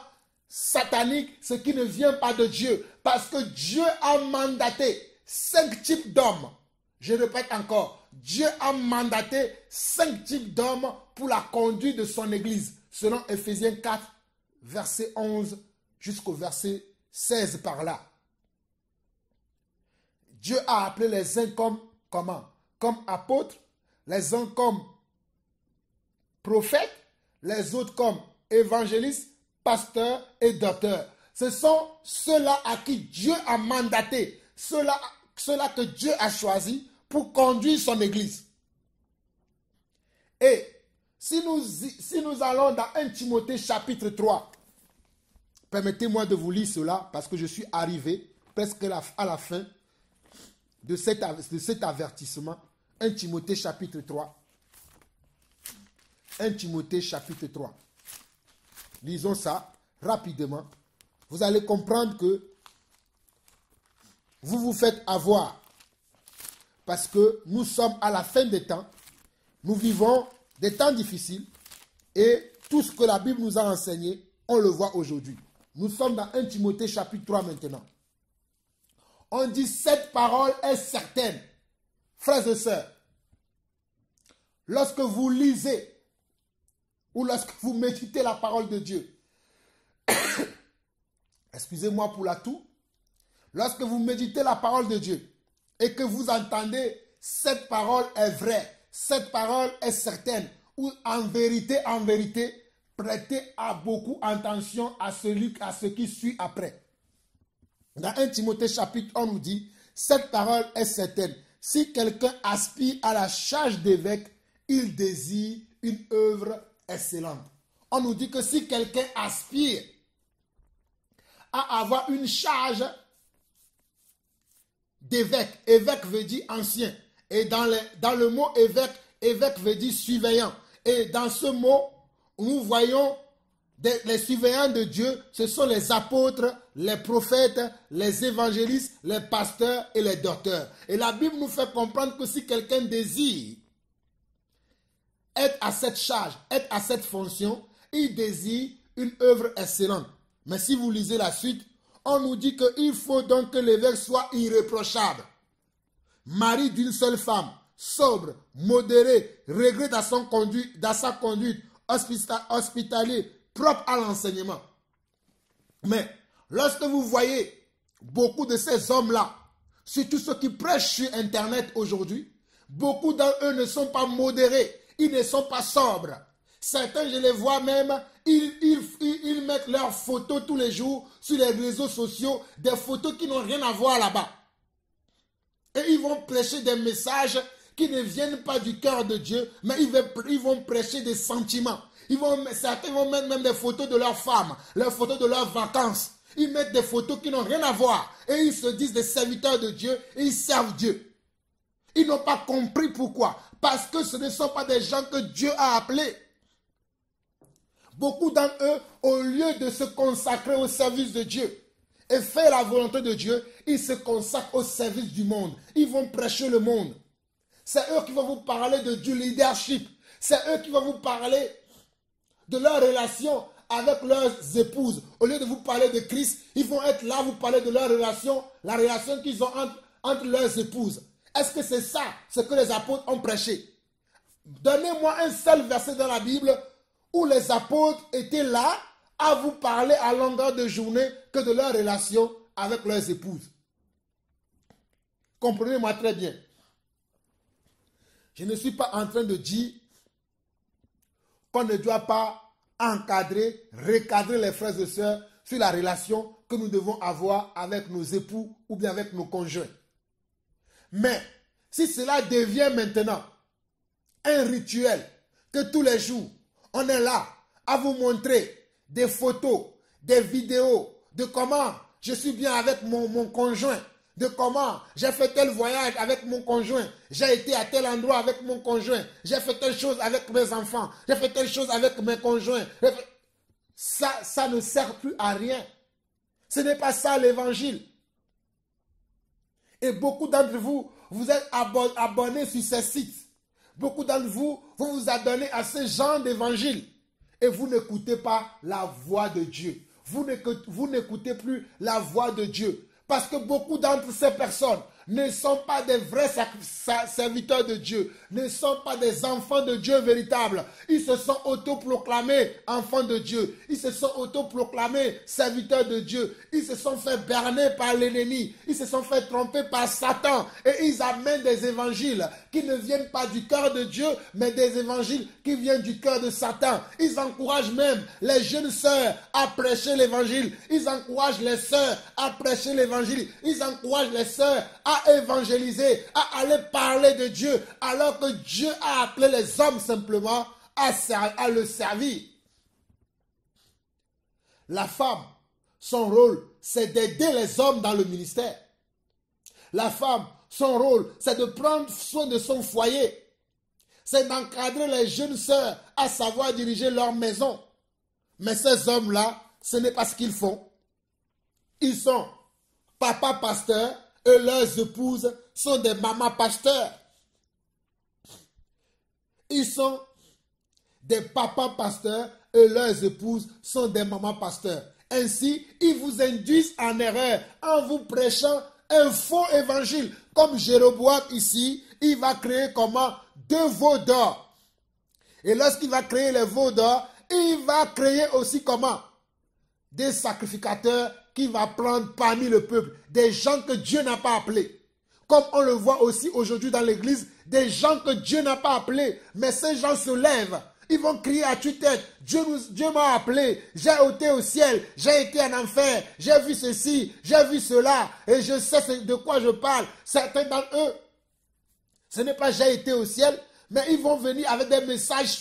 satanique, ce qui ne vient pas de Dieu. Parce que Dieu a mandaté 5 types d'hommes. Je répète encore, Dieu a mandaté 5 types d'hommes pour la conduite de son église. Selon Ephésiens 4, verset 11 jusqu'au verset 16 par là. Dieu a appelé les uns comme comment? Comme apôtres, les uns comme prophètes, les autres comme évangélistes, pasteurs et docteurs. Ce sont ceux-là à qui Dieu a mandaté, ceux-là que Dieu a choisi pour conduire son église. Et si nous allons dans 1 Timothée chapitre 3, permettez-moi de vous lire cela parce que je suis arrivé presque à la fin de cet avertissement. 1 Timothée chapitre 3. 1 Timothée chapitre 3. Lisons ça rapidement. Vous allez comprendre que vous vous faites avoir. Parce que nous sommes à la fin des temps. Nous vivons des temps difficiles. Et tout ce que la Bible nous a enseigné, on le voit aujourd'hui. Nous sommes dans 1 Timothée chapitre 3 maintenant. On dit cette parole est certaine. Frères et sœurs, lorsque vous lisez ou lorsque vous méditez la parole de Dieu, excusez-moi pour la toux, lorsque vous méditez la parole de Dieu et que vous entendez cette parole est vraie, cette parole est certaine, ou en vérité, prêtez à beaucoup attention à ce qui suit après. Dans 1 Timothée chapitre 1, on nous dit, cette parole est certaine. Si quelqu'un aspire à la charge d'évêque, il désire une œuvre excellente. On nous dit que si quelqu'un aspire à avoir une charge d'évêque, évêque veut dire ancien. Et dans le mot évêque, évêque veut dire surveillant. Et dans ce mot, nous voyons les surveillants de Dieu, ce sont les apôtres, les prophètes, les évangélistes, les pasteurs et les docteurs. Et la Bible nous fait comprendre que si quelqu'un désire être à cette charge, être à cette fonction, il désire une œuvre excellente. Mais si vous lisez la suite, on nous dit qu'il faut donc que l'évêque soit irréprochable. Mari d'une seule femme, sobre, modéré, regret dans sa conduite, hospitalier, propre à l'enseignement. Mais lorsque vous voyez beaucoup de ces hommes-là, surtout ceux qui prêchent sur Internet aujourd'hui, beaucoup d'entre eux ne sont pas modérés, ils ne sont pas sobres. Certains, je les vois même, ils mettent leurs photos tous les jours sur les réseaux sociaux, des photos qui n'ont rien à voir là-bas. Et ils vont prêcher des messages qui ne viennent pas du cœur de Dieu, mais ils vont prêcher des sentiments. Certains vont mettre même des photos de leurs femmes, leurs photos de leurs vacances. Ils mettent des photos qui n'ont rien à voir. Et ils se disent des serviteurs de Dieu et ils servent Dieu. Ils n'ont pas compris pourquoi. Parce que ce ne sont pas des gens que Dieu a appelés. Beaucoup d'entre eux, au lieu de se consacrer au service de Dieu et faire la volonté de Dieu, ils se consacrent au service du monde. Ils vont prêcher le monde. C'est eux qui vont vous parler du leadership. C'est eux qui vont vous parler de leur relation avec leurs épouses. Au lieu de vous parler de Christ, ils vont être là, vous parler de leur relation, la relation qu'ils ont entre leurs épouses. Est-ce que c'est ça, ce que les apôtres ont prêché? Donnez-moi un seul verset dans la Bible où les apôtres étaient là à vous parler à longueur de journée que de leur relation avec leurs épouses. Comprenez-moi très bien. Je ne suis pas en train de dire qu'on ne doit pas encadrer, recadrer les frères et sœurs sur la relation que nous devons avoir avec nos époux ou bien avec nos conjoints. Mais si cela devient maintenant un rituel, que tous les jours, on est là à vous montrer des photos, des vidéos de comment je suis bien avec mon conjoint, de comment j'ai fait tel voyage avec mon conjoint, j'ai été à tel endroit avec mon conjoint, j'ai fait telle chose avec mes enfants, j'ai fait telle chose avec mes conjoints. Ça ne sert plus à rien. Ce n'est pas ça l'évangile. Et beaucoup d'entre vous, vous êtes abonnés sur ces sites. Beaucoup d'entre vous, vous vous adonnez à ce genre d'évangile. Et vous n'écoutez pas la voix de Dieu. Vous n'écoutez plus la voix de Dieu. Parce que beaucoup d'entre ces personnes ne sont pas des vrais serviteurs de Dieu, ne sont pas des enfants de Dieu véritables. Ils se sont autoproclamés enfants de Dieu. Ils se sont autoproclamés serviteurs de Dieu. Ils se sont fait berner par l'ennemi. Ils se sont fait tromper par Satan. Et ils amènent des évangiles qui ne viennent pas du cœur de Dieu, mais des évangiles qui viennent du cœur de Satan. Ils encouragent même les jeunes sœurs à prêcher l'évangile. Ils encouragent les sœurs à prêcher l'évangile. Ils encouragent les sœurs à évangéliser, à aller parler de Dieu, alors que Dieu a appelé les hommes simplement à le servir. La femme, son rôle, c'est d'aider les hommes dans le ministère. La femme, son rôle, c'est de prendre soin de son foyer. C'est d'encadrer les jeunes sœurs à savoir diriger leur maison. Mais ces hommes-là, ce n'est pas ce qu'ils font. Ils sont papa pasteurs et leurs épouses sont des mamas pasteurs. Ils sont des papas pasteurs et leurs épouses sont des mamans pasteurs. Ainsi, ils vous induisent en erreur en vous prêchant un faux évangile. Comme Jéroboam ici, il va créer comment? 2 veaux d'or. Et lorsqu'il va créer les veaux d'or, il va créer aussi comment? Des sacrificateurs qui va prendre parmi le peuple, des gens que Dieu n'a pas appelés. Comme on le voit aussi aujourd'hui dans l'église, des gens que Dieu n'a pas appelés, mais ces gens se lèvent. Ils vont crier à tue-tête, Dieu m'a appelé, j'ai ôté au ciel, j'ai été en enfer, j'ai vu ceci, j'ai vu cela, et je sais de quoi je parle. Certains d'entre eux, ce n'est pas j'ai été au ciel, mais ils vont venir avec des messages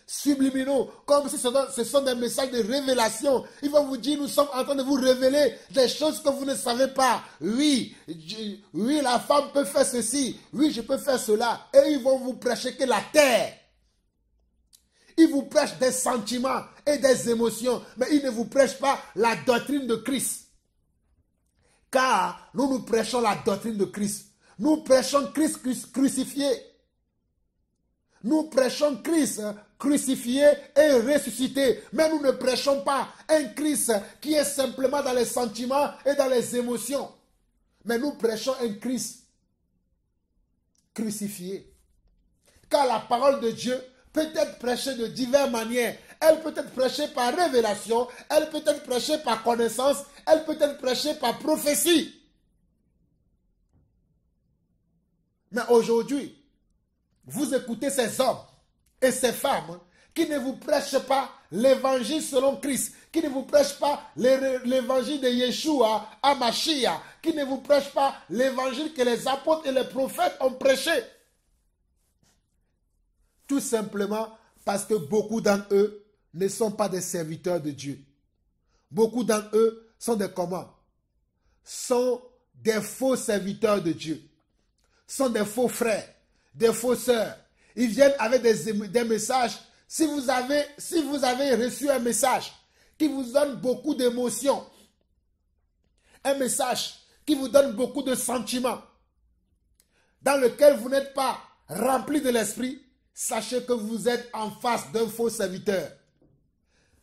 subliminaux, comme si ce sont des messages de révélation. Ils vont vous dire, nous sommes en train de vous révéler des choses que vous ne savez pas. Oui, la femme peut faire ceci, oui, je peux faire cela. Et ils vont vous prêcher que la terre. Ils vous prêchent des sentiments et des émotions, mais ils ne vous prêchent pas la doctrine de Christ. Car nous prêchons la doctrine de Christ. Nous prêchons Christ crucifié. Nous prêchons Christ crucifié et ressuscité. Mais nous ne prêchons pas un Christ qui est simplement dans les sentiments et dans les émotions. Mais nous prêchons un Christ crucifié. Car la parole de Dieu peut être prêchée de diverses manières. Elle peut être prêchée par révélation, elle peut être prêchée par connaissance, elle peut être prêchée par prophétie. Mais aujourd'hui, vous écoutez ces hommes et ces femmes qui ne vous prêchent pas l'évangile selon Christ, qui ne vous prêchent pas l'évangile de Yeshua à Mashiach, qui ne vous prêchent pas l'évangile que les apôtres et les prophètes ont prêché. Tout simplement parce que beaucoup d'entre eux ne sont pas des serviteurs de Dieu. Beaucoup d'entre eux sont des comment? Sont des faux serviteurs de Dieu. Sont des faux frères, des faux sœurs. Ils viennent avec des messages. Si vous avez reçu un message qui vous donne beaucoup d'émotions, un message qui vous donne beaucoup de sentiments, dans lequel vous n'êtes pas rempli de l'esprit, sachez que vous êtes en face d'un faux serviteur.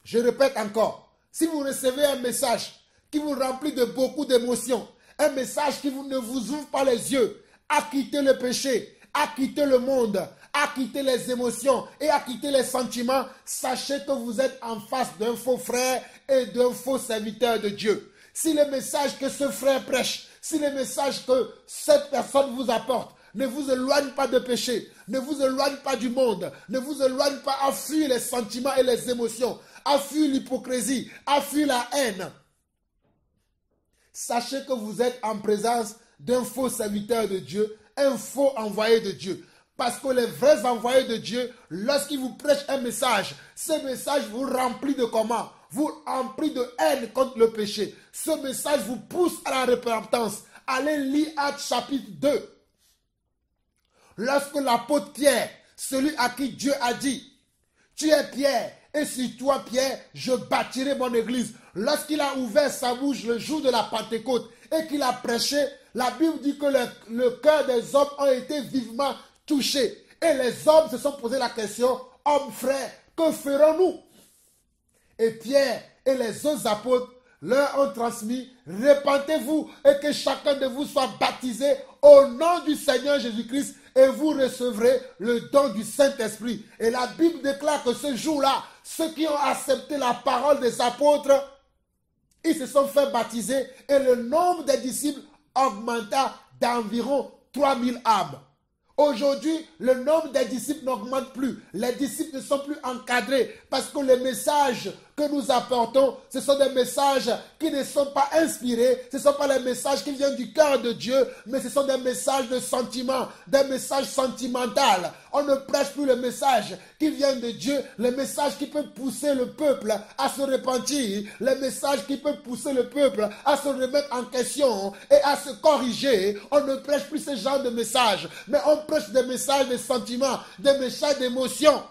Je répète encore, si vous recevez un message qui vous remplit de beaucoup d'émotions, un message qui ne vous ouvre pas les yeux à quitter le péché, à quitter le monde, à quitter les émotions et à quitter les sentiments, sachez que vous êtes en face d'un faux frère et d'un faux serviteur de Dieu. Si le message que ce frère prêche, si le message que cette personne vous apporte Ne vous éloigne pas de péché. Ne vous éloigne pas du monde. Ne vous éloigne pas à fuir les sentiments et les émotions. À fuir l'hypocrisie. À fuir la haine. Sachez que vous êtes en présence d'un faux serviteur de Dieu, un faux envoyé de Dieu. Parce que les vrais envoyés de Dieu, lorsqu'ils vous prêchent un message, ce message vous remplit de comment? Vous remplit de haine contre le péché. Ce message vous pousse à la repentance. Allez lire Actes chapitre 2. Lorsque l'apôtre Pierre, celui à qui Dieu a dit, tu es Pierre, et sur toi Pierre, je bâtirai mon église. Lorsqu'il a ouvert sa bouche le jour de la Pentecôte et qu'il a prêché, la Bible dit que le cœur des hommes a été vivement touché. Et les hommes se sont posé la question, hommes frères, que ferons-nous? Et Pierre et les autres apôtres leur ont transmis, repentez-vous et que chacun de vous soit baptisé au nom du Seigneur Jésus-Christ et vous recevrez le don du Saint-Esprit. Et la Bible déclare que ce jour-là, ceux qui ont accepté la parole des apôtres, ils se sont fait baptiser et le nombre des disciples augmenta d'environ 3000 âmes. Aujourd'hui, le nombre des disciples n'augmente plus. Les disciples ne sont plus encadrés parce que les messages que nous apportons, ce sont des messages qui ne sont pas inspirés. Ce ne sont pas les messages qui viennent du cœur de Dieu, mais ce sont des messages de sentiment, des messages sentimentaux. On ne prêche plus le message qui vient de Dieu, le message qui peut pousser le peuple à se repentir, le message qui peut pousser le peuple à se remettre en question et à se corriger. On ne prêche plus ce genre de messages, mais on prêche des messages de sentiments, des messages d'émotion.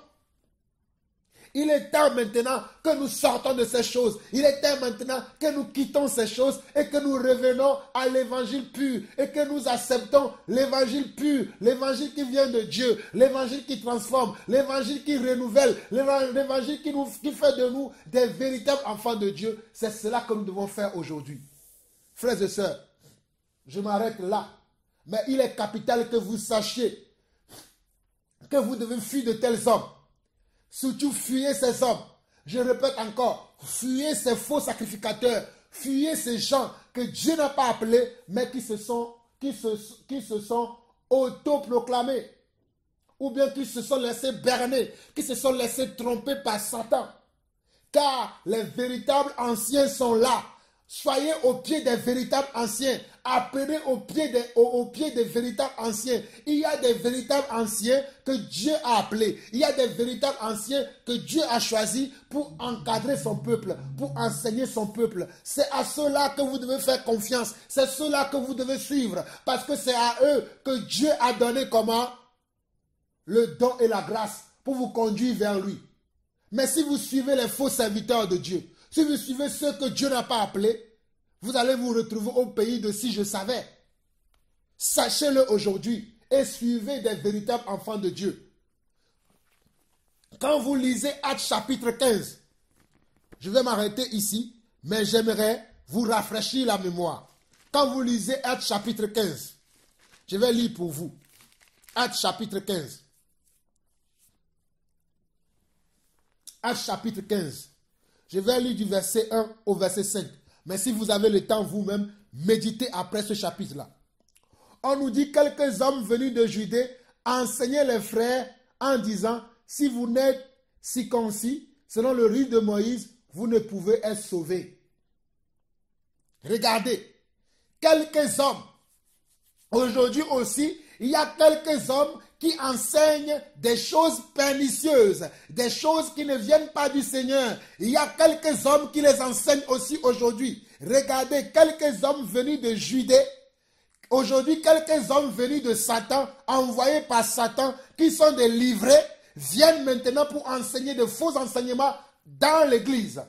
Il est temps maintenant que nous sortons de ces choses. Il est temps maintenant que nous quittons ces choses et que nous revenons à l'évangile pur et que nous acceptons l'évangile pur, l'évangile qui vient de Dieu, l'évangile qui transforme, l'évangile qui renouvelle, l'évangile qui fait de nous des véritables enfants de Dieu. C'est cela que nous devons faire aujourd'hui. Frères et sœurs, je m'arrête là. Mais il est capital que vous sachiez que vous devez fuir de tels hommes. Surtout, fuyez ces hommes. Je répète encore, fuyez ces faux sacrificateurs. Fuyez ces gens que Dieu n'a pas appelés, mais qui se sont autoproclamés. Ou bien qui se sont laissés berner, qui se sont laissés tromper par Satan. Car les véritables anciens sont là. Soyez au pied des véritables anciens. Appelez au pied des véritables anciens. Il y a des véritables anciens que Dieu a appelés. Il y a des véritables anciens que Dieu a choisis pour encadrer son peuple, pour enseigner son peuple. C'est à ceux-là que vous devez faire confiance. C'est ceux-là que vous devez suivre. Parce que c'est à eux que Dieu a donné comment? Le don et la grâce pour vous conduire vers lui. Mais si vous suivez les faux serviteurs de Dieu, si vous suivez ceux que Dieu n'a pas appelés, vous allez vous retrouver au pays de si je savais. Sachez-le aujourd'hui et suivez des véritables enfants de Dieu. Quand vous lisez Actes chapitre 15, je vais m'arrêter ici, mais j'aimerais vous rafraîchir la mémoire. Quand vous lisez Actes chapitre 15, je vais lire pour vous. Actes chapitre 15. Actes chapitre 15. Je vais lire du verset 1 au verset 5. Mais si vous avez le temps vous-même, méditez après ce chapitre-là. On nous dit quelques hommes venus de Judée enseignaient les frères en disant, si vous n'êtes circoncis, selon le rite de Moïse, vous ne pouvez être sauvés. Regardez, quelques hommes. Aujourd'hui aussi, il y a quelques hommes qui enseignent des choses pernicieuses, des choses qui ne viennent pas du Seigneur. Il y a quelques hommes qui les enseignent aussi aujourd'hui. Regardez, quelques hommes venus de Judée, aujourd'hui quelques hommes venus de Satan, envoyés par Satan, qui sont des livrés, viennent maintenant pour enseigner de faux enseignements dans l'église.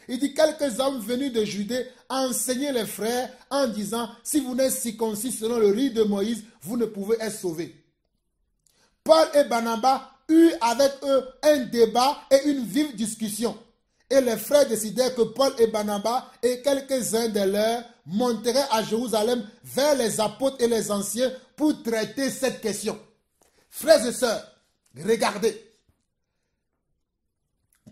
Il dit quelques hommes venus de Judée enseignaient les frères en disant, si vous n'êtes circoncis selon le rite de Moïse, vous ne pouvez être sauvés. Paul et Barnabas eurent avec eux un débat et une vive discussion. Et les frères décidèrent que Paul et Barnabas et quelques-uns de leurs monteraient à Jérusalem vers les apôtres et les anciens pour traiter cette question. Frères et sœurs, regardez.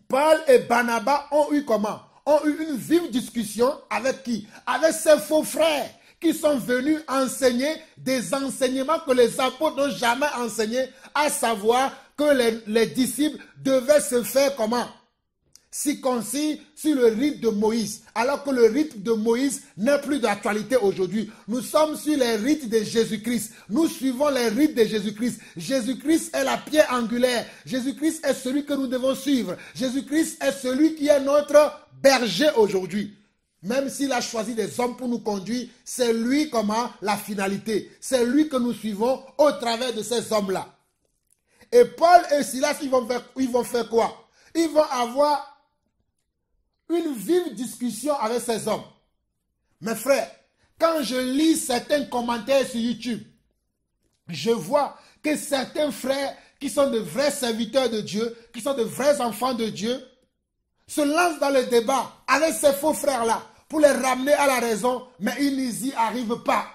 Paul et Barnabas ont eu comment? Ont eu une vive discussion avec qui? Avec ces faux frères qui sont venus enseigner des enseignements que les apôtres n'ont jamais enseignés, à savoir que les disciples devaient se faire comment? Circoncis sur le rite de Moïse, alors que le rite de Moïse n'est plus d'actualité aujourd'hui. Nous sommes sur les rites de Jésus-Christ. Nous suivons les rites de Jésus-Christ. Jésus-Christ est la pierre angulaire. Jésus-Christ est celui que nous devons suivre. Jésus-Christ est celui qui est notre berger aujourd'hui. Même s'il a choisi des hommes pour nous conduire, c'est lui comment la finalité. C'est lui que nous suivons au travers de ces hommes-là. Et Paul et Silas, ils vont faire quoi? Ils vont avoir une vive discussion avec ces hommes. Mes frères, quand je lis certains commentaires sur YouTube, je vois que certains frères qui sont de vrais serviteurs de Dieu, qui sont de vrais enfants de Dieu, se lancent dans le débat avec ces faux frères-là pour les ramener à la raison, mais ils n'y arrivent pas.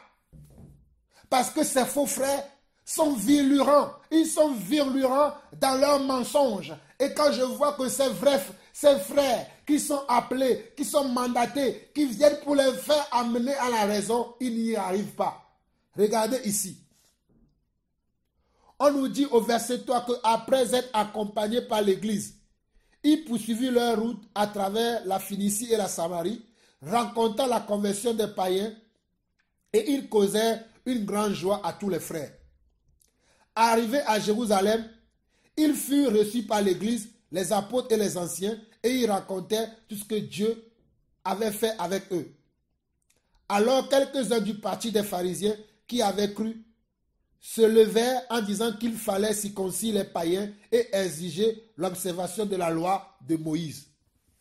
Parce que ces faux frères sont virulents. Ils sont virulents dans leurs mensonges. Et quand je vois que ces frères qui sont appelés, qui sont mandatés, qui viennent pour les faire amener à la raison, ils n'y arrivent pas. Regardez ici. On nous dit au verset 3 qu'après être accompagnés par l'église, ils poursuivirent leur route à travers la Phénicie et la Samarie, rencontrant la conversion des païens, et ils causèrent une grande joie à tous les frères. Arrivés à Jérusalem, ils furent reçus par l'église, les apôtres et les anciens, et ils racontaient tout ce que Dieu avait fait avec eux. Alors quelques-uns du parti des pharisiens qui avaient cru se levèrent en disant qu'il fallait circoncire les païens et exiger l'observation de la loi de Moïse.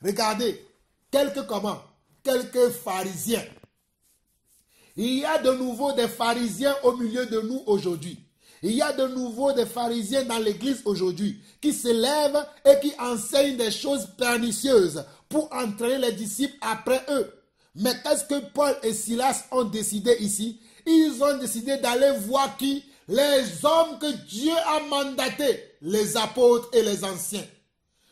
Regardez, quelques pharisiens. Il y a de nouveau des pharisiens au milieu de nous aujourd'hui. Il y a de nouveau des pharisiens dans l'église aujourd'hui qui se lèvent et qui enseignent des choses pernicieuses pour entraîner les disciples après eux. Mais qu'est-ce que Paul et Silas ont décidé ici? Ils ont décidé d'aller voir qui? Les hommes que Dieu a mandatés, les apôtres et les anciens.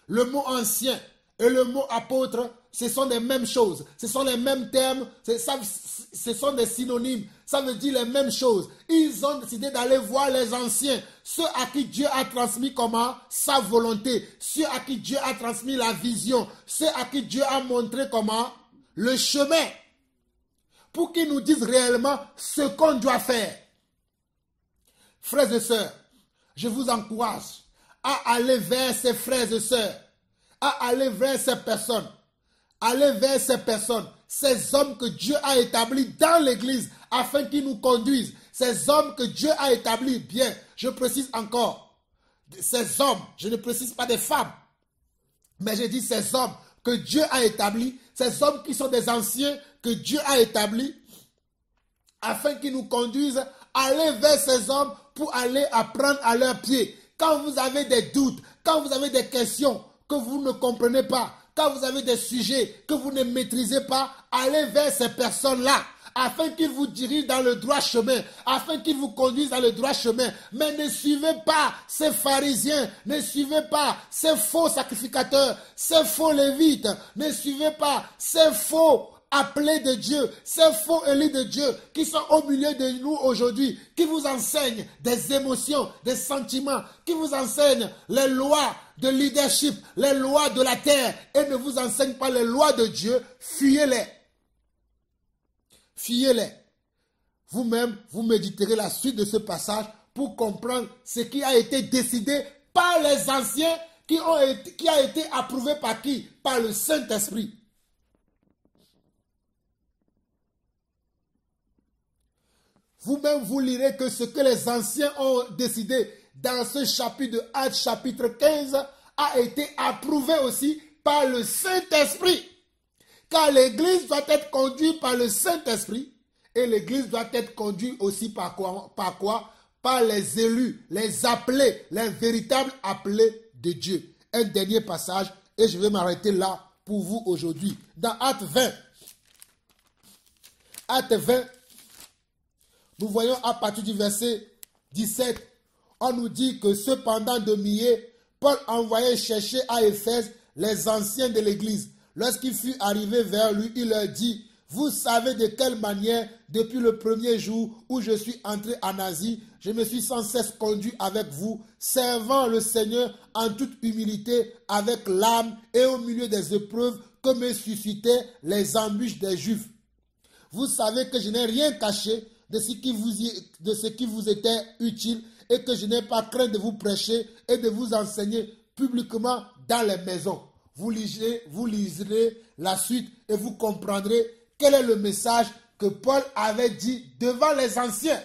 Le mot ancien et le mot apôtre, ce sont les mêmes choses, ce sont les mêmes termes, ce sont des synonymes, ça veut dire les mêmes choses. Ils ont décidé d'aller voir les anciens, ceux à qui Dieu a transmis comment? Sa volonté, ceux à qui Dieu a transmis la vision, ceux à qui Dieu a montré comment? Le chemin, pour qu'ils nous disent réellement ce qu'on doit faire. Frères et sœurs, je vous encourage à aller vers ces frères et sœurs, à aller vers ces personnes. Allez vers ces personnes, ces hommes que Dieu a établis dans l'église afin qu'ils nous conduisent. Ces hommes que Dieu a établis, bien, je précise encore, ces hommes, je ne précise pas des femmes, mais je dis ces hommes que Dieu a établis, ces hommes qui sont des anciens que Dieu a établis afin qu'ils nous conduisent. Allez vers ces hommes pour aller apprendre à leurs pieds. Quand vous avez des doutes, quand vous avez des questions que vous ne comprenez pas, quand vous avez des sujets que vous ne maîtrisez pas, allez vers ces personnes-là, afin qu'ils vous dirigent dans le droit chemin, afin qu'ils vous conduisent dans le droit chemin. Mais ne suivez pas ces pharisiens, ne suivez pas ces faux sacrificateurs, ces faux lévites, ne suivez pas ces faux appelés de Dieu, ces faux élus de Dieu qui sont au milieu de nous aujourd'hui, qui vous enseignent des émotions, des sentiments, qui vous enseignent les lois de leadership, les lois de la terre et ne vous enseignent pas les lois de Dieu. Fuyez-les. Fuyez-les. Vous-même, vous méditerez la suite de ce passage pour comprendre ce qui a été décidé par les anciens qui a été approuvé par qui? Par le Saint-Esprit. Vous-même, vous lirez que ce que les anciens ont décidé dans ce chapitre de Actes, chapitre 15, a été approuvé aussi par le Saint-Esprit. Car l'Église doit être conduite par le Saint-Esprit et l'Église doit être conduite aussi par quoi? Par les élus, les appelés, les véritables appelés de Dieu. Un dernier passage et je vais m'arrêter là pour vous aujourd'hui. Dans Actes 20, Actes 20, nous voyons à partir du verset 17, on nous dit que cependant de Milet, Paul envoyait chercher à Éphèse les anciens de l'église. Lorsqu'il fut arrivé vers lui, il leur dit, Vous savez de quelle manière, depuis le premier jour où je suis entré en Asie, je me suis sans cesse conduit avec vous, servant le Seigneur en toute humilité, avec l'âme et au milieu des épreuves que me suscitaient les embûches des Juifs. Vous savez que je n'ai rien caché de ce qui vous était utile et que je n'ai pas craint de vous prêcher et de vous enseigner publiquement dans les maisons. Vous liserez la suite et vous comprendrez quel est le message que Paul avait dit devant les anciens.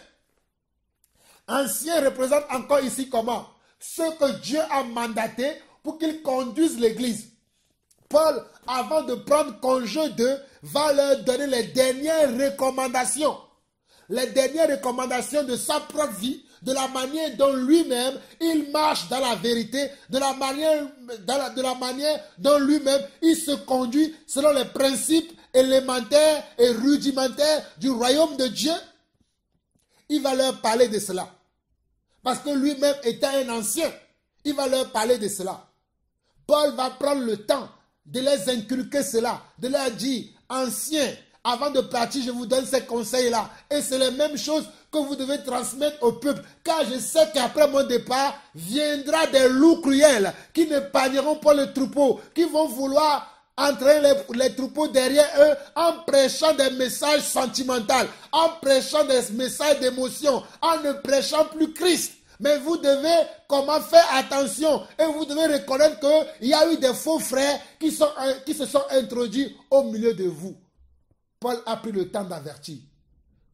Anciens représente encore ici comment? Ceux que Dieu a mandatés pour qu'ils conduisent l'Église. Paul, avant de prendre congé d'eux, va leur donner les dernières recommandations. Les dernières recommandations de sa propre vie, de la manière dont lui-même, il marche dans la vérité, de la manière dont lui-même, il se conduit selon les principes élémentaires et rudimentaires du royaume de Dieu. Il va leur parler de cela. Parce que lui-même était un ancien. Il va leur parler de cela. Paul va prendre le temps de les inculquer cela, de leur dire, anciens, avant de partir, je vous donne ces conseils-là. Et c'est les mêmes choses que vous devez transmettre au peuple. Car je sais qu'après mon départ, viendra des loups cruels qui n'épargneront pas le troupeau, qui vont vouloir entraîner les troupeaux derrière eux en prêchant des messages sentimentaux, en prêchant des messages d'émotion, en ne prêchant plus Christ. Mais vous devez comment faire attention et vous devez reconnaître qu'il y a eu des faux frères qui se sont introduits au milieu de vous. Paul a pris le temps d'avertir.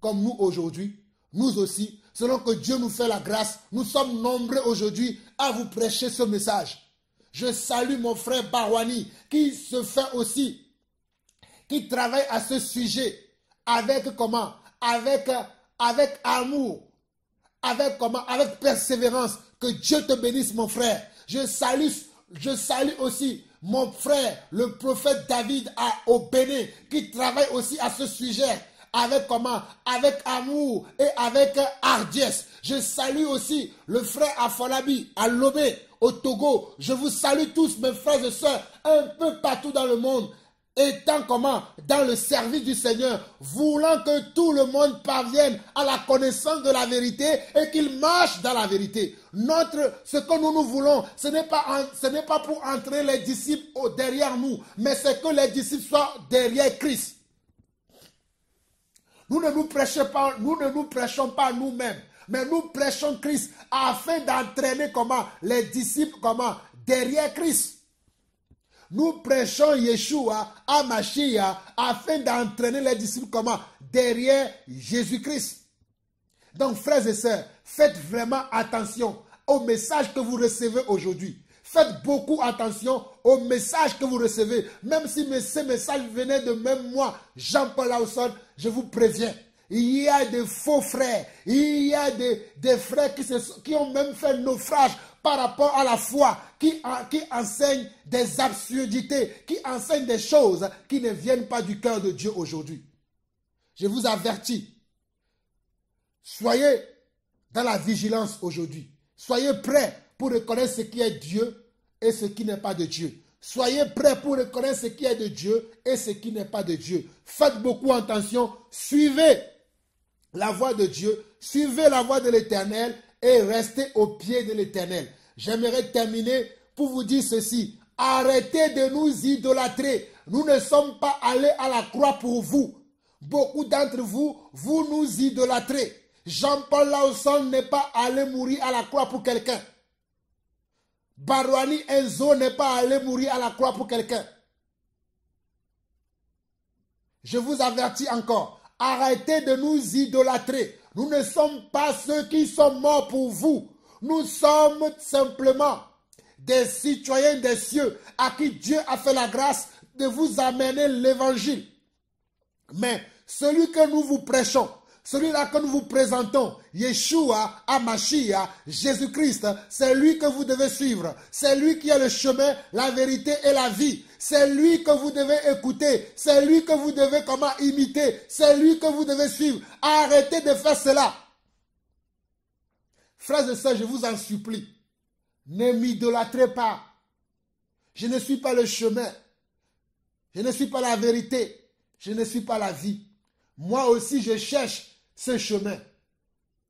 Comme nous aujourd'hui, nous aussi, selon que Dieu nous fait la grâce, nous sommes nombreux aujourd'hui à vous prêcher ce message. Je salue mon frère Barwani qui se fait aussi, qui travaille à ce sujet avec comment? Avec amour. Avec persévérance. Que Dieu te bénisse, mon frère. Je salue aussi mon frère, le prophète David au Bénin, qui travaille aussi à ce sujet. Avec amour et avec hardiesse. Je salue aussi le frère Afolabi à Lomé, au Togo. Je vous salue tous, mes frères et sœurs, un peu partout dans le monde. Étant dans le service du Seigneur, voulant que tout le monde parvienne à la connaissance de la vérité et qu'il marche dans la vérité. Ce que nous voulons, ce n'est pas pour entrer les disciples derrière nous, mais c'est que les disciples soient derrière Christ. Nous ne nous prêchons pas nous-mêmes, mais nous prêchons Christ afin d'entraîner les disciples derrière Christ. Nous prêchons Yeshua à Mashiach afin d'entraîner les disciples derrière Jésus-Christ. Donc, frères et sœurs, faites vraiment attention au message que vous recevez aujourd'hui. Faites beaucoup attention au message que vous recevez. Même si ce message venait de même moi, Jean-Paul Lawson, je vous préviens. Il y a des faux frères. Il y a des frères qui ont même fait naufrage par rapport à la foi, qui enseignent des absurdités, qui enseignent des choses qui ne viennent pas du cœur de Dieu aujourd'hui. Je vous avertis. Soyez dans la vigilance aujourd'hui. Soyez prêts pour reconnaître ce qui est Dieu et ce qui n'est pas de Dieu. Soyez prêts pour reconnaître ce qui est de Dieu et ce qui n'est pas de Dieu. Faites beaucoup attention. Suivez la voie de Dieu. Suivez la voie de l'Éternel et restez au pied de l'Éternel. J'aimerais terminer pour vous dire ceci. Arrêtez de nous idolâtrer. Nous ne sommes pas allés à la croix pour vous. Beaucoup d'entre vous, vous nous idolâtrez. Jean-Paul Lawson n'est pas allé mourir à la croix pour quelqu'un. Barwani Enzo n'est pas allé mourir à la croix pour quelqu'un. Je vous avertis encore. Arrêtez de nous idolâtrer. Nous ne sommes pas ceux qui sont morts pour vous. Nous sommes simplement des citoyens des cieux à qui Dieu a fait la grâce de vous amener l'évangile. Mais celui que nous vous prêchons, celui-là que nous vous présentons, Yeshua, Mashiach, Jésus-Christ, c'est lui que vous devez suivre. C'est lui qui est le chemin, la vérité et la vie. C'est lui que vous devez écouter. C'est lui que vous devez imiter. C'est lui que vous devez suivre. Arrêtez de faire cela. Frères et sœurs, je vous en supplie. Ne m'idolâtrez pas. Je ne suis pas le chemin. Je ne suis pas la vérité. je ne suis pas la vie. Moi aussi, je cherche ce chemin.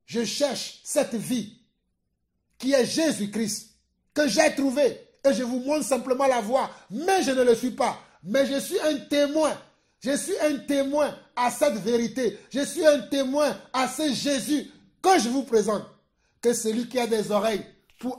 Je cherche cette vie qui est Jésus-Christ, que j'ai trouvé. Et je vous montre simplement la voie. Mais je ne le suis pas. Mais je suis un témoin. Je suis un témoin à cette vérité. Je suis un témoin à ce Jésus que je vous présente. Que celui qui a des oreilles pour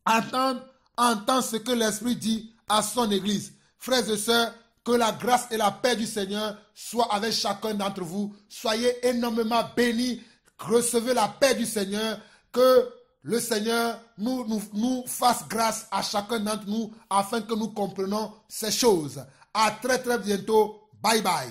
entendre, entend ce que l'Esprit dit à son Église. Frères et sœurs, que la grâce et la paix du Seigneur soient avec chacun d'entre vous. Soyez énormément bénis. Recevez la paix du Seigneur. Que le Seigneur nous fasse grâce à chacun d'entre nous afin que nous comprenions ces choses. À très très bientôt. Bye bye.